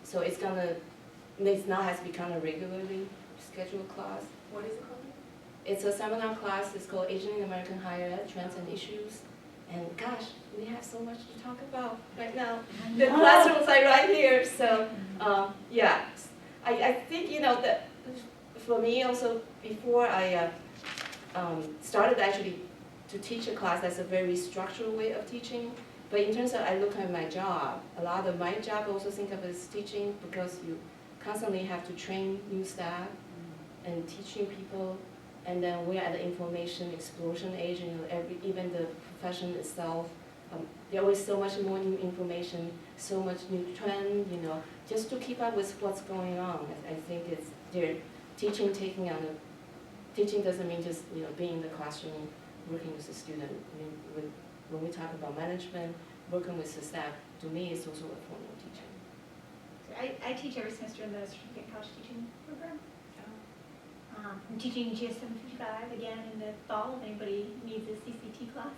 So it's now has become a regularly scheduled class. What is it called? It's a seminar class. It's called Asian in American Higher Ed, Trends and Issues. And gosh, we have so much to talk about right now. The classrooms are right here. So yeah, I think, that for me also, before I started actually to teach a class, that's a very structural way of teaching. But in terms of, I look at my job, a lot of my job I also think of as teaching, because you constantly have to train new staff and teaching people. And then we're at the information explosion age, even the profession itself. There always so much more new information, so much new trend, just to keep up with what's going on. I think it's teaching doesn't mean just, being in the classroom, working with the student. When we talk about management, working with the staff, to me, it's also a form of teaching. So I teach every semester in the certificate college teaching program. I'm teaching GS 755 again in the fall if anybody needs a CCT class.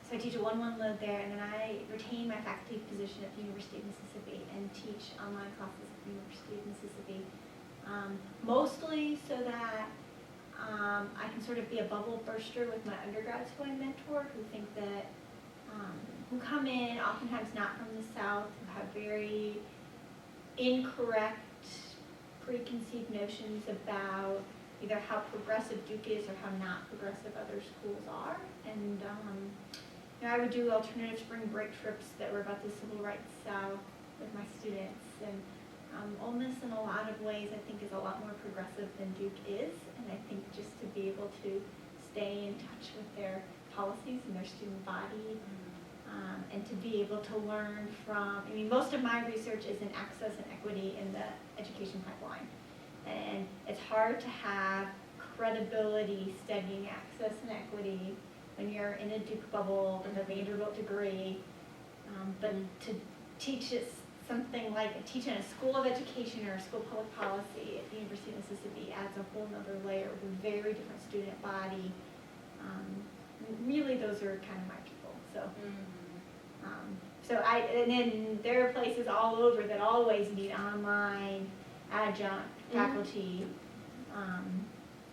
So I teach a 1-1 load there, and then I retain my faculty position at the University of Mississippi and teach online classes at the University of Mississippi. Mostly so that I can sort of be a bubble burster with my undergrads who I mentor, who think that who come in, oftentimes not from the South, who have very incorrect preconceived notions about either how progressive Duke is or how not progressive other schools are. And I would do alternative spring break trips that were about the civil rights South with my students. And Ole Miss in a lot of ways I think is a lot more progressive than Duke is. And I think just to be able to stay in touch with their policies and their student body, and to be able to learn from, I mean, most of my research is in access and equity in the education pipeline. And it's hard to have credibility studying access and equity when you're in a Duke bubble with a Vanderbilt degree, but to teach it something like teaching a school of education or a school of public policy at the University of Mississippi adds a whole nother layer with a very different student body. Really, those are kind of my people. So. And then there are places all over that always need online adjunct faculty. And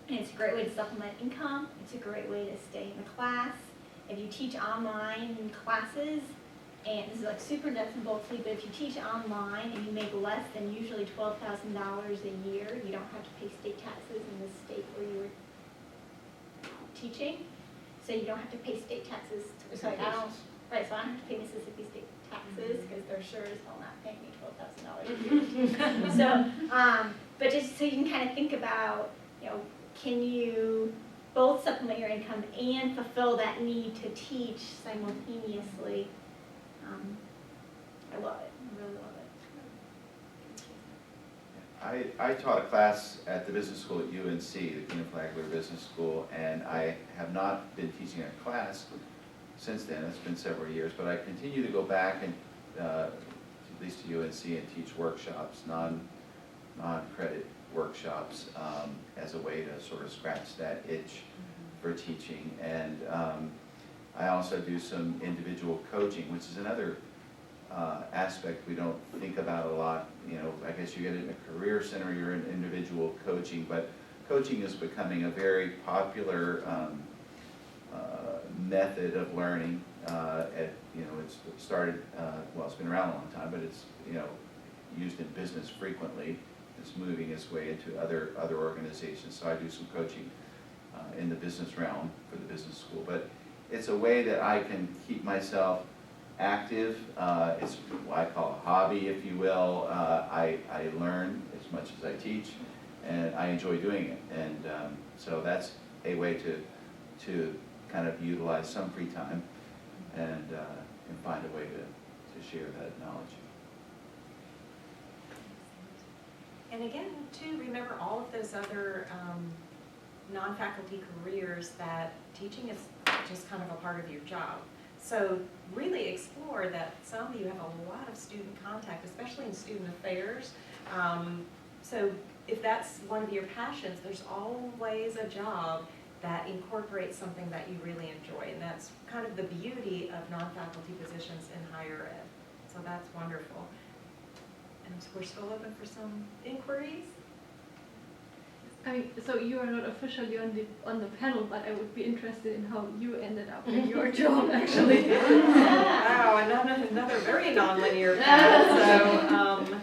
it's a great way to supplement income. It's a great way to stay in the class. If you teach online classes, and this is like super nuts and boltsy, but if you teach online and you make less than usually $12,000 a year, you don't have to pay state taxes in the state where you're teaching. So you don't have to pay state taxes. So I don't have to pay Mississippi state taxes because they're sure as hell not paying me $12,000 a year. So, but just so you can kind of think about, can you both supplement your income and fulfill that need to teach simultaneously? I love it. I really love it. I taught a class at the business school at UNC, the Keenan Flagler Business School, and I have not been teaching a class since then. It's been several years, but I continue to go back and at least to UNC and teach workshops, non-credit workshops, as a way to sort of scratch that itch for teaching. And I also do some individual coaching, which is another aspect we don't think about a lot. I guess you get it in a career center, you're in individual coaching, but coaching is becoming a very popular method of learning. It's started, it's been around a long time, but it's used in business frequently. It's moving its way into other organizations. So I do some coaching in the business realm for the business school, but it's a way that I can keep myself active. It's what I call a hobby, if you will. I learn as much as I teach, and I enjoy doing it. And so that's a way to kind of utilize some free time and find a way to share that knowledge. And again, too, remember all of those other non-faculty careers that teaching is just kind of a part of your job. So really explore that some of you have a lot of student contact, especially in student affairs. So if that's one of your passions, there's always a job that incorporates something that you really enjoy. And that's kind of the beauty of non-faculty positions in higher ed. So that's wonderful. And we're still open for some inquiries. So you are not officially on the panel, but I would be interested in how you ended up in your job, actually. Wow, another very nonlinear path. So,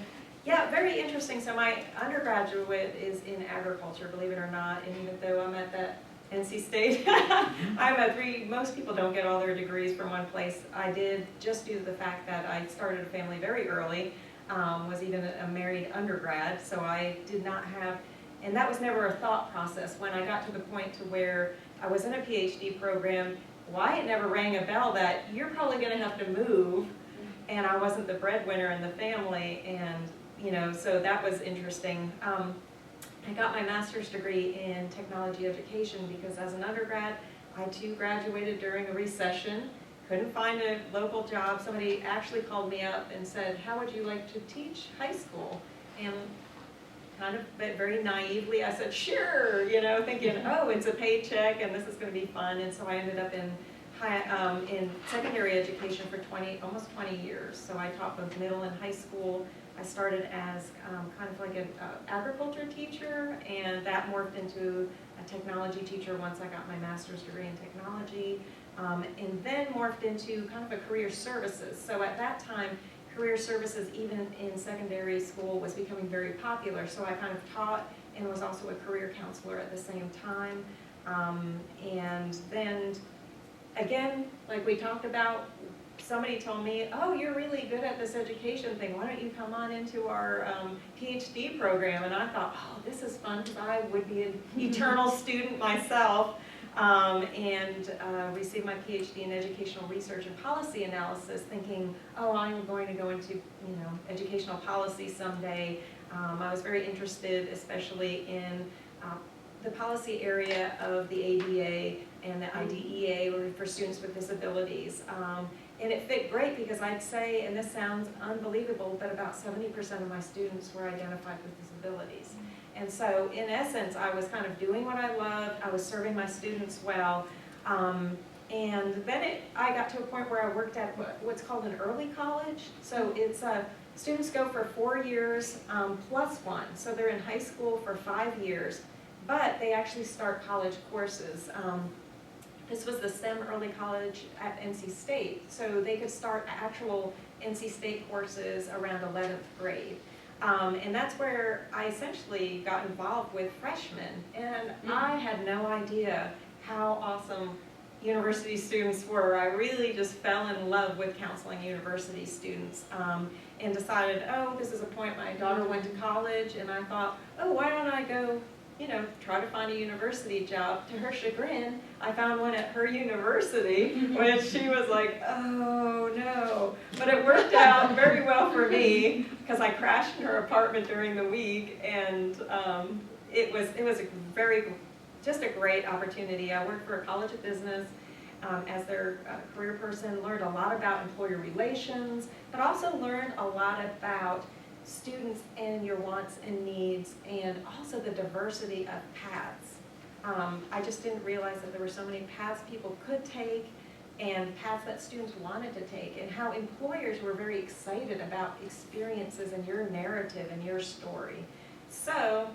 yeah, very interesting. So my undergraduate is in agriculture, believe it or not, and even though I'm at that NC State, I'm at most people don't get all their degrees from one place. I did, just due to the fact that I started a family very early, was even a married undergrad, so I did not have. And that was never a thought process. When I got to the point to where I was in a PhD program, why it never rang a bell that you're probably going to have to move, and I wasn't the breadwinner in the family, and so that was interesting. I got my master's degree in technology education because as an undergrad, I too graduated during a recession, couldn't find a local job. Somebody actually called me up and said, "How would you like to teach high school?" And kind of, but very naively, I said, sure, thinking, oh, it's a paycheck and this is going to be fun. And so I ended up in secondary education for almost 20 years. So I taught both middle and high school. I started as kind of like an agriculture teacher, and that morphed into a technology teacher once I got my master's degree in technology. and then morphed into kind of a career services. So at that time, career services, even in secondary school, was becoming very popular. So I kind of taught and was also a career counselor at the same time. And then, again, like we talked about, somebody told me, oh, you're really good at this education thing. Why don't you come on into our PhD program? And I thought, oh, this is fun, because I would be an eternal student myself. And received my PhD in educational research and policy analysis, thinking, oh, I'm going to go into educational policy someday. I was very interested, especially in the policy area of the ADA and the IDEA, or for students with disabilities. And it fit great because I'd say, and this sounds unbelievable, but about 70% of my students were identified with disabilities. And so, in essence, I was kind of doing what I loved. I was serving my students well. And then I got to a point where I worked at what's called an early college. So it's students go for 4 years plus 1. So they're in high school for 5 years, but they actually start college courses. This was the STEM early college at NC State. So they could start actual NC State courses around 11th grade. And that's where I essentially got involved with freshmen. And I had no idea how awesome university students were. I really just fell in love with counseling university students, and decided, oh, this is a point. My daughter went to college, and I thought, oh, why don't I go, try to find a university job. To her chagrin, I found one at her university, which she was like, oh no. But it worked out very well for me, because I crashed in her apartment during the week, and it was just a great opportunity. I worked for a college of business as their career person, learned a lot about employer relations, but also learned a lot about students and your wants and needs, and also the diversity of paths. I just didn't realize that there were so many paths people could take, and paths that students wanted to take, and how employers were very excited about experiences and your narrative and your story. So,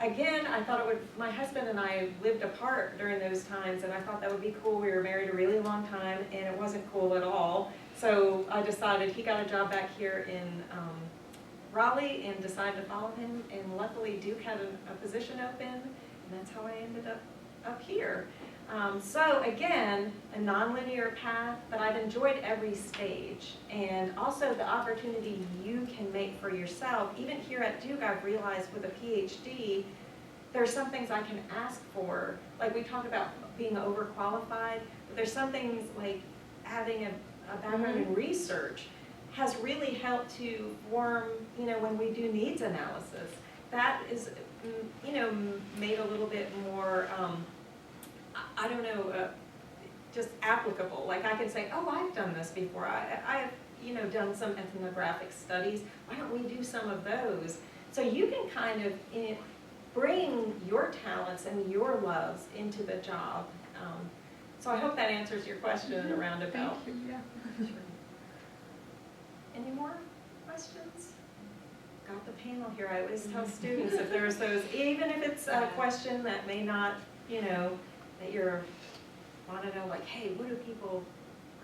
again, I thought my husband and I lived apart during those times, and I thought that would be cool. We were married a really long time, and it wasn't cool at all. So I decided, he got a job back here in Raleigh, and decided to follow him, and luckily Duke had a position open, and that's how I ended up here. So again, a nonlinear path, but I've enjoyed every stage, and also the opportunity you can make for yourself. Even here at Duke, I've realized with a PhD, there's some things I can ask for. Like we talk about being overqualified, but there's some things like having a background in research has really helped to form, when we do needs analysis. That is, made a little bit more, I don't know, just applicable. Like I can say, oh, I've done this before. I've, done some ethnographic studies. Why don't we do some of those? So you can kind of bring your talents and your loves into the job. So I hope that answers your question in a roundabout. Thank you, yeah. Any more questions? Got the panel here. I always tell students if there's those, even if it's a question that may not, that you're want to know, like, hey, what do people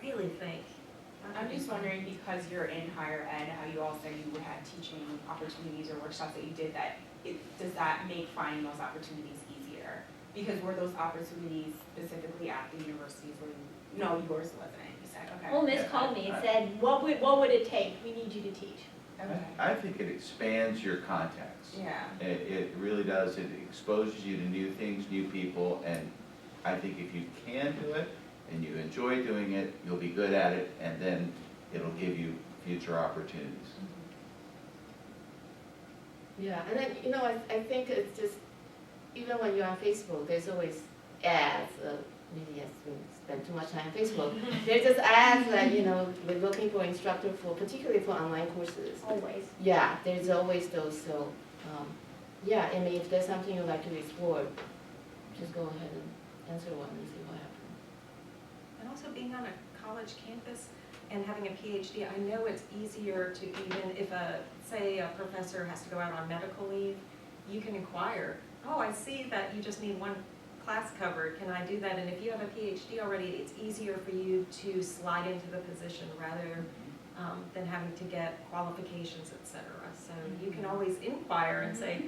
really think? I'm just wondering, because you're in higher ed, how you all said you had teaching opportunities or workshops that you did, does that make finding those opportunities easier? Because were those opportunities specifically at the universities where no, yours wasn't, you said, okay. Well, Miss called me and said, what would it take? We need you to teach. Okay. I think it expands your contacts. Yeah. It really does. It exposes you to new things, new people, and I think if you can do it and you enjoy doing it, you'll be good at it, and then it'll give you future opportunities. Yeah, and then, I think it's just, even when you're on Facebook, there's always ads, maybe I spend too much time on Facebook. There's just ads that, we're looking for instructor particularly for online courses. Always. Yeah, there's always those, so, yeah, I mean, if there's something you'd like to explore, just go ahead and answer one and see what happens. And also being on a college campus and having a PhD, I know it's easier to, even if say a professor has to go out on medical leave, you can inquire, oh, I see that you just need one class cover, can I do that? And if you have a PhD already, it's easier for you to slide into the position rather than having to get qualifications, et cetera. So you can always inquire and say,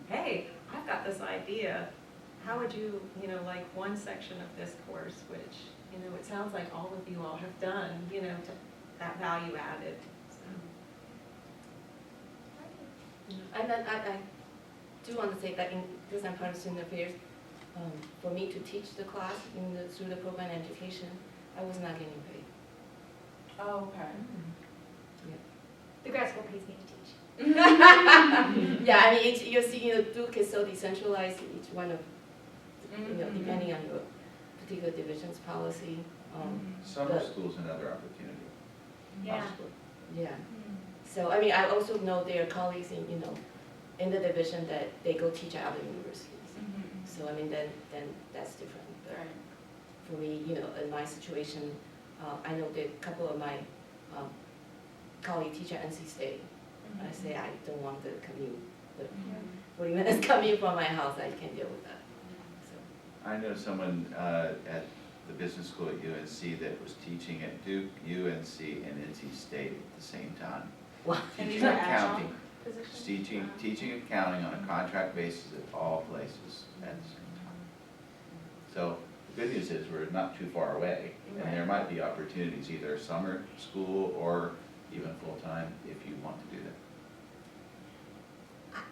hey, I've got this idea. How would you, like one section of this course, which, it sounds like all of you all have done, to that value added. So. And then I do want to say that because I'm part of student affairs, for me to teach the class through the program education, I was not getting paid. Oh, okay. The grad school pays me to teach. Yeah, I mean, you're seeing Duke is so decentralized, each one of, depending on your particular division's policy. Summer school's another opportunity. Yeah. possibly. Yeah. So, I mean, I also know there are colleagues in the division that they go teach at other universities. So, I mean, then that's different. But Right. for me, in my situation, I know that a couple of my colleagues teach at NC State. I say I don't want the commute, the 40 minutes commute from my house, I can't deal with that. So. I know someone at the business school at UNC that was teaching at Duke, UNC, and NC State at the same time. Wow. And these Teaching are accounting, positions? teaching accounting on a contract basis at all places at the same time. So the good news is we're not too far away, and there might be opportunities, either summer school or even full-time, if you want to do that.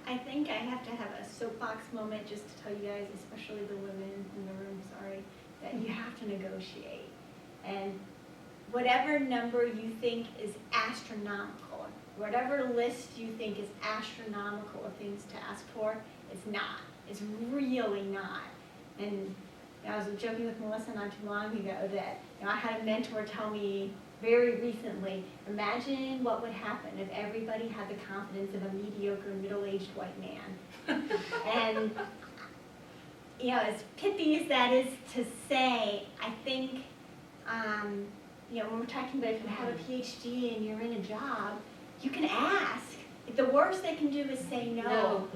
I think I have to have a soapbox moment just to tell you guys, especially the women in the room, sorry, that you have to negotiate. And whatever number you think is astronomical, whatever list you think is astronomical of things to ask for, it's not. It's really not. And I was joking with Melissa not too long ago that I had a mentor tell me very recently, imagine what would happen if everybody had the confidence of a mediocre middle-aged white man. And as pithy as that is to say, I think when we're talking about if you have a PhD and you're in a job, you can ask. The worst they can do is say no.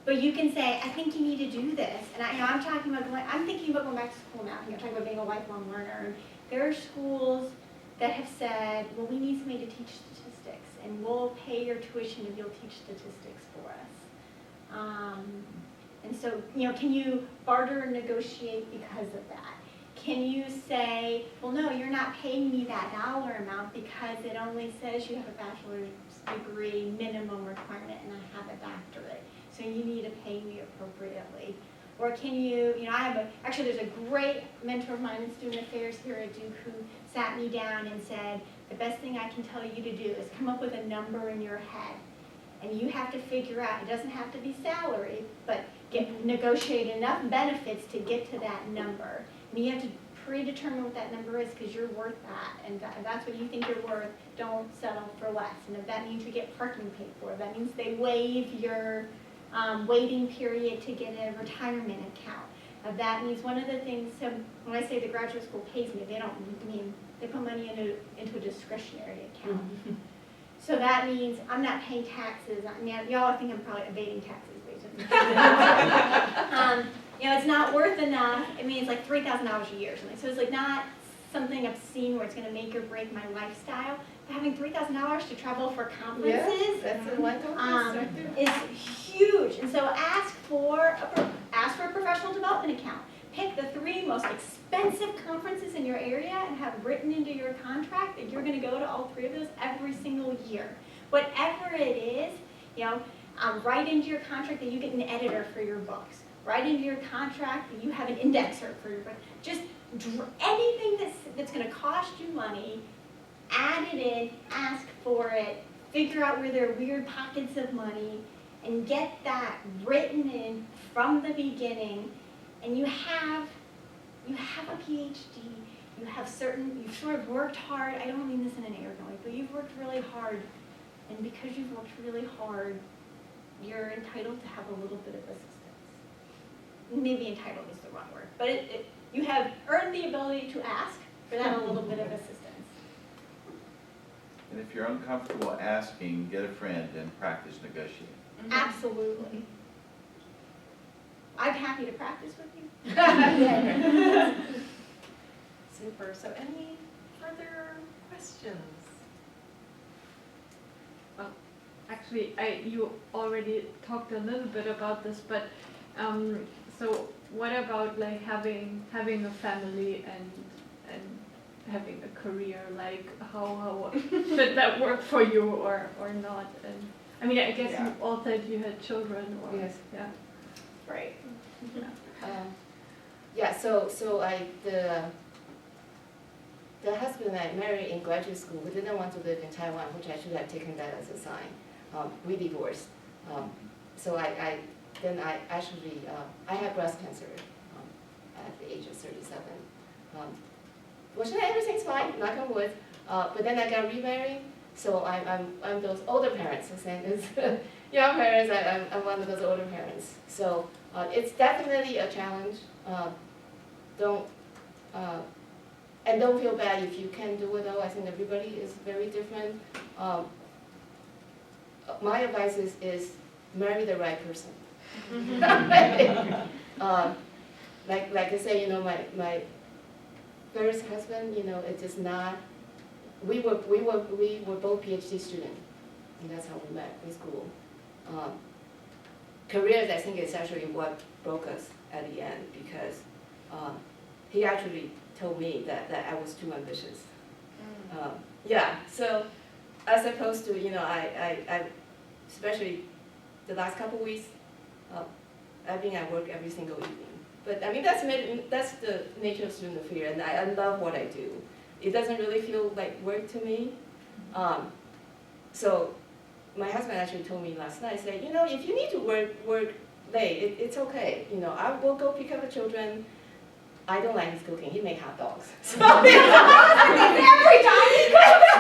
But you can say, I think you need to do this. And I'm talking about I'm thinking about going back to school now. I'm talking about being a lifelong learner. There are schools that have said, well, we need somebody to teach statistics, and we'll pay your tuition if you'll teach statistics for us. And so, can you barter and negotiate because of that? Can you say, well, no, you're not paying me that dollar amount because it only says you have a bachelor's degree minimum requirement and I have a doctorate, so you need to pay me appropriately. Or can you, actually there's a great mentor of mine in student affairs here at Duke who sat me down and said, the best thing I can tell you to do is come up with a number in your head. And you have to figure out, it doesn't have to be salary, but negotiate enough benefits to get to that number. And you have to predetermine what that number is because you're worth that. And if that's what you think you're worth, don't settle for less. And if that means you get parking paid for, that means they waive your waiting period to get a retirement account. That means one of the things, so when I say the graduate school pays me, they don't mean, they put money into a discretionary account. So that means I'm not paying taxes. I mean, y'all think I'm probably evading taxes, basically. It's not worth enough. I mean, it's like $3,000 a year or something. So it's like not something obscene where it's going to make or break my lifestyle. But having $3,000 to travel for conferences is huge. And so ask for a professional development account. Pick the 3 most expensive conferences in your area and have written into your contract that you're going to go to all 3 of those every single year. Whatever it is, write into your contract that you get an editor for your books. Write into your contract that you have an indexer for your book. Just anything that's going to cost you money, add it in, ask for it, figure out where there are weird pockets of money, and get that written in from the beginning. And you have a PhD, you've sort of worked hard. I don't mean this in an arrogant way, but you've worked really hard. And because you've worked really hard, you're entitled to have a little bit of assistance. Maybe entitled is the wrong word, but you have earned the ability to ask for that a little bit of assistance. And if you're uncomfortable asking, get a friend and practice negotiating. Absolutely. I'm happy to practice with you. Super. So any further questions? Actually, you already talked a little bit about this, but so what about like having a family and having a career? Like how should that work for you or not? And I mean, I guess you all said you had children. Or, Yes. Yeah. Right. The husband I married in graduate school, we didn't want to live in Taiwan, which I should have taken that as a sign. We divorced. So I actually had breast cancer at the age of 37. Fortunately, everything's fine, knock on wood. But then I got remarried, so I'm those older parents, the same as young parents. I'm one of those older parents. So it's definitely a challenge. Don't feel bad if you can do it though. I think everybody is very different. My advice is marry the right person. Like I say, my first husband, it's just not. We were both PhD students, and that's how we met in school. Careers, I think, is actually what broke us at the end because he actually told me that I was too ambitious. So as opposed to, I especially the last couple weeks, I've been at work every single evening. But I mean, that's the nature of student affairs, and I love what I do. It doesn't really feel like work to me. So my husband actually told me last night, said, if you need to work late, it's okay. I will go pick up the children. I don't like his cooking. He makes hot dogs. So every time he cooks.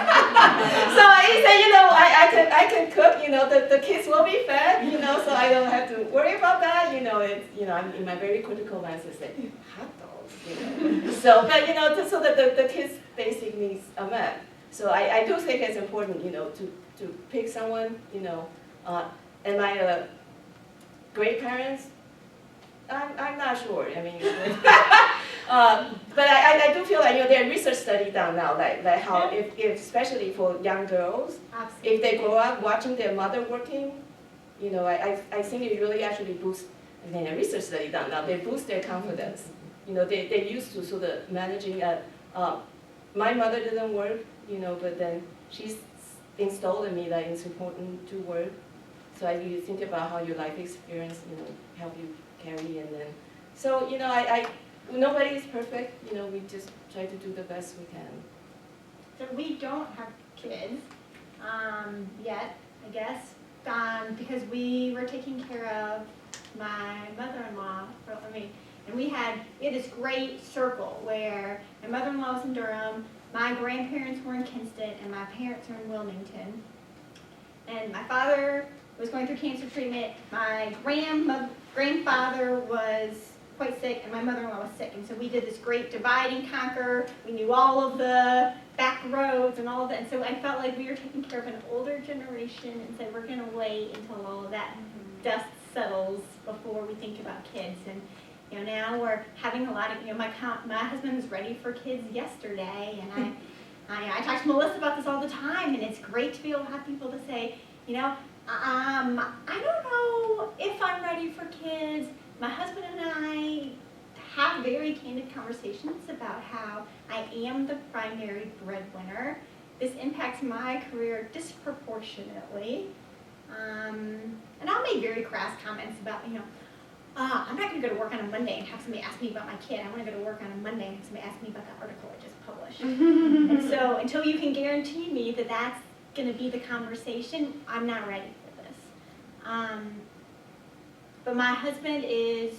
So he said, I can cook. The kids will be fed. So I don't have to worry about that. I'm in my very critical mindset. Say hot dogs. So, but so that the kids' basic needs are met. So I do think it's important, to pick someone. Am I great parents? I'm not sure. I mean, but I do feel like there are research studies done now, like how if especially for young girls, if they grow up watching their mother working, I think it really actually boosts. I mean, a research study done now, they boost their confidence. They used to sort of managing. My mother didn't work, but then she's installed in me that it's important to work. So you think about how your life experience, help you carry, and then, so nobody is perfect. We just try to do the best we can. So we don't have kids yet, I guess, because we were taking care of my mother-in-law. And we had this great circle where my mother-in-law was in Durham, my grandparents were in Kinston, and my parents are in Wilmington. And my father was going through cancer treatment. My grandfather was quite sick, and my mother-in-law was sick. And so we did this great divide and conquer. We knew all of the back roads and all of that. And so I felt like we were taking care of an older generation and said we're going to wait until all of that dust settles before we think about kids. And now we're having a lot of, my husband was ready for kids yesterday, and I talk to Melissa about this all the time, and it's great to be able to have people to say, I don't know if I'm ready for kids. My husband and I have very candid conversations about how I am the primary breadwinner. This impacts my career disproportionately. And I'll make very crass comments about, I'm not going to go to work on a Monday and have somebody ask me about my kid. I want to go to work on a Monday and have somebody ask me about the article I just published. And so until you can guarantee me that that's going to be the conversation, I'm not ready for this. But my husband is,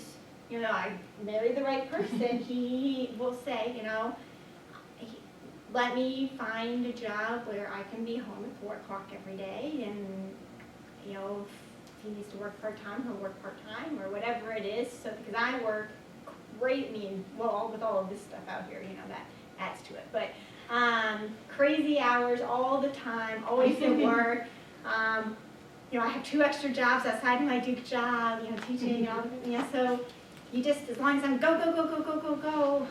I married the right person. He will say, let me find a job where I can be home at 4 o'clock every day, and if he needs to work part-time, he'll work part-time or whatever it is. So because I work great, with all of this stuff out here, that adds to it. But crazy hours all the time, always at work. I have 2 extra jobs outside my Duke job, teaching, so you just, as long as I'm go, go, go, go, go, go, go,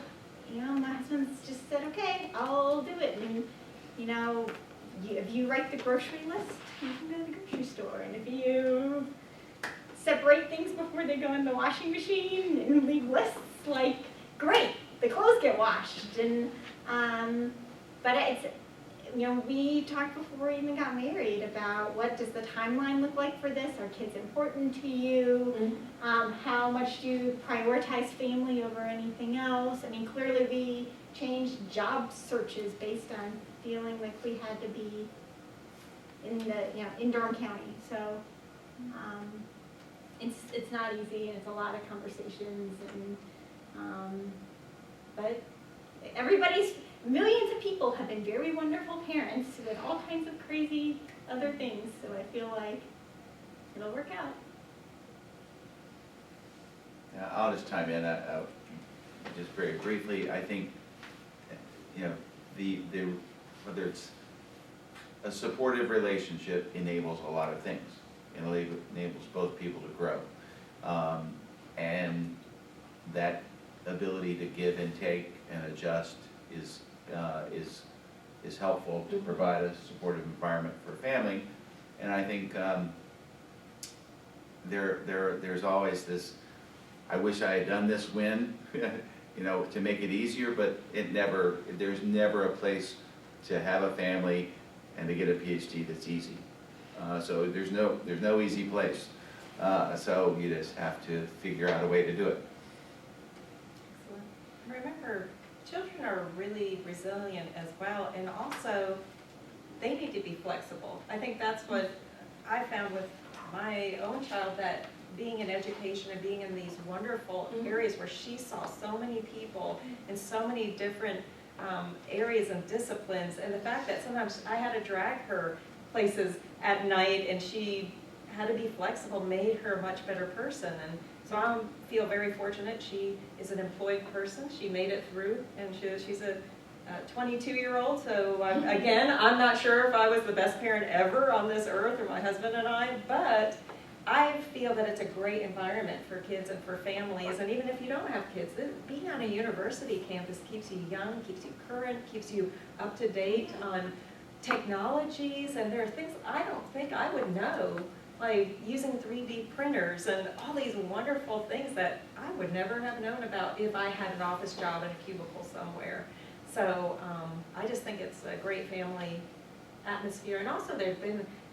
my husband's just said, okay, I'll do it. And, if you write the grocery list, you can go to the grocery store. And if you separate things before they go in the washing machine and leave lists, great, the clothes get washed. And, but it's, we talked before we even got married about what does the timeline look like for this? Are kids important to you? How much do you prioritize family over anything else? I mean, clearly we changed job searches based on feeling like we had to be in Durham County. So it's not easy, and it's a lot of conversations, and but millions of people have been very wonderful parents with all kinds of crazy other things, so I feel like it'll work out. I'll just chime in, just very briefly. I think, whether it's a supportive relationship enables a lot of things. It enables both people to grow. And that ability to give and take and adjust is helpful to provide a supportive environment for family. And I think there's always this, I wish I had done this when, to make it easier, but there's never a place to have a family and to get a PhD that's easy. So there's no easy place. So you just have to figure out a way to do it. Remember, children are really resilient as well, and also they need to be flexible. I think that's what I found with my own child, that being in education and being in these wonderful areas where she saw so many people in so many different areas and disciplines, and the fact that sometimes I had to drag her places at night and she had to be flexible made her a much better person. And so I feel very fortunate. She is an employed person. She made it through, and she's a 22-year-old. So again, I'm not sure if I was the best parent ever on this earth, or my husband and I, but I feel that it's a great environment for kids and for families. And even if you don't have kids, being on a university campus keeps you young, keeps you current, keeps you up to date on technologies. And there are things I don't think I would know, like using 3D printers and all these wonderful things that I would never have known about if I had an office job in a cubicle somewhere. So I just think it's a great family atmosphere. And also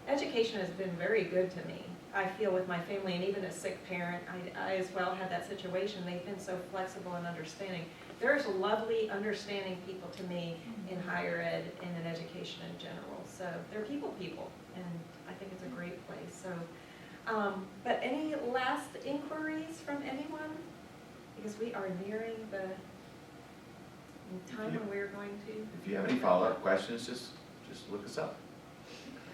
education has been very good to me. I feel with my family, and even a sick parent, I as well had that situation. They've been so flexible and understanding. There's lovely, understanding people to me in higher ed and in education in general. So they're people, and I think it's a great place. So, but any last inquiries from anyone? Because we are nearing the time when we're going to. If you have any follow-up questions, just look us up.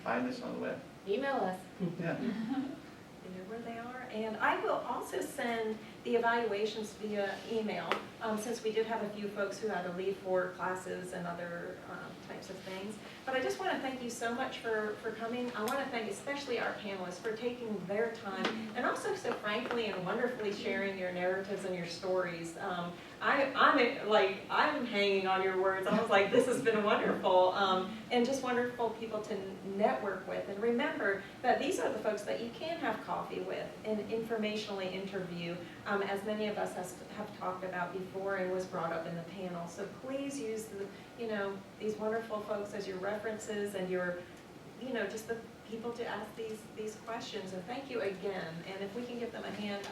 Find us on the web. Email us. Yeah. You know where they are. And I will also send the evaluations via email, since we did have a few folks who had to leave for classes and other types of things. But I just want to thank you so much for coming. I want to thank especially our panelists for taking their time, and also so frankly and wonderfully sharing your narratives and your stories. I'm hanging on your words. I was like, this has been wonderful, and just wonderful people to network with. And remember that these are the folks that you can have coffee with and informationally interview, as many of us have talked about before and was brought up in the panel. So please use these wonderful folks as your references and your, just the people to ask these questions. And thank you again. And if we can give them a hand,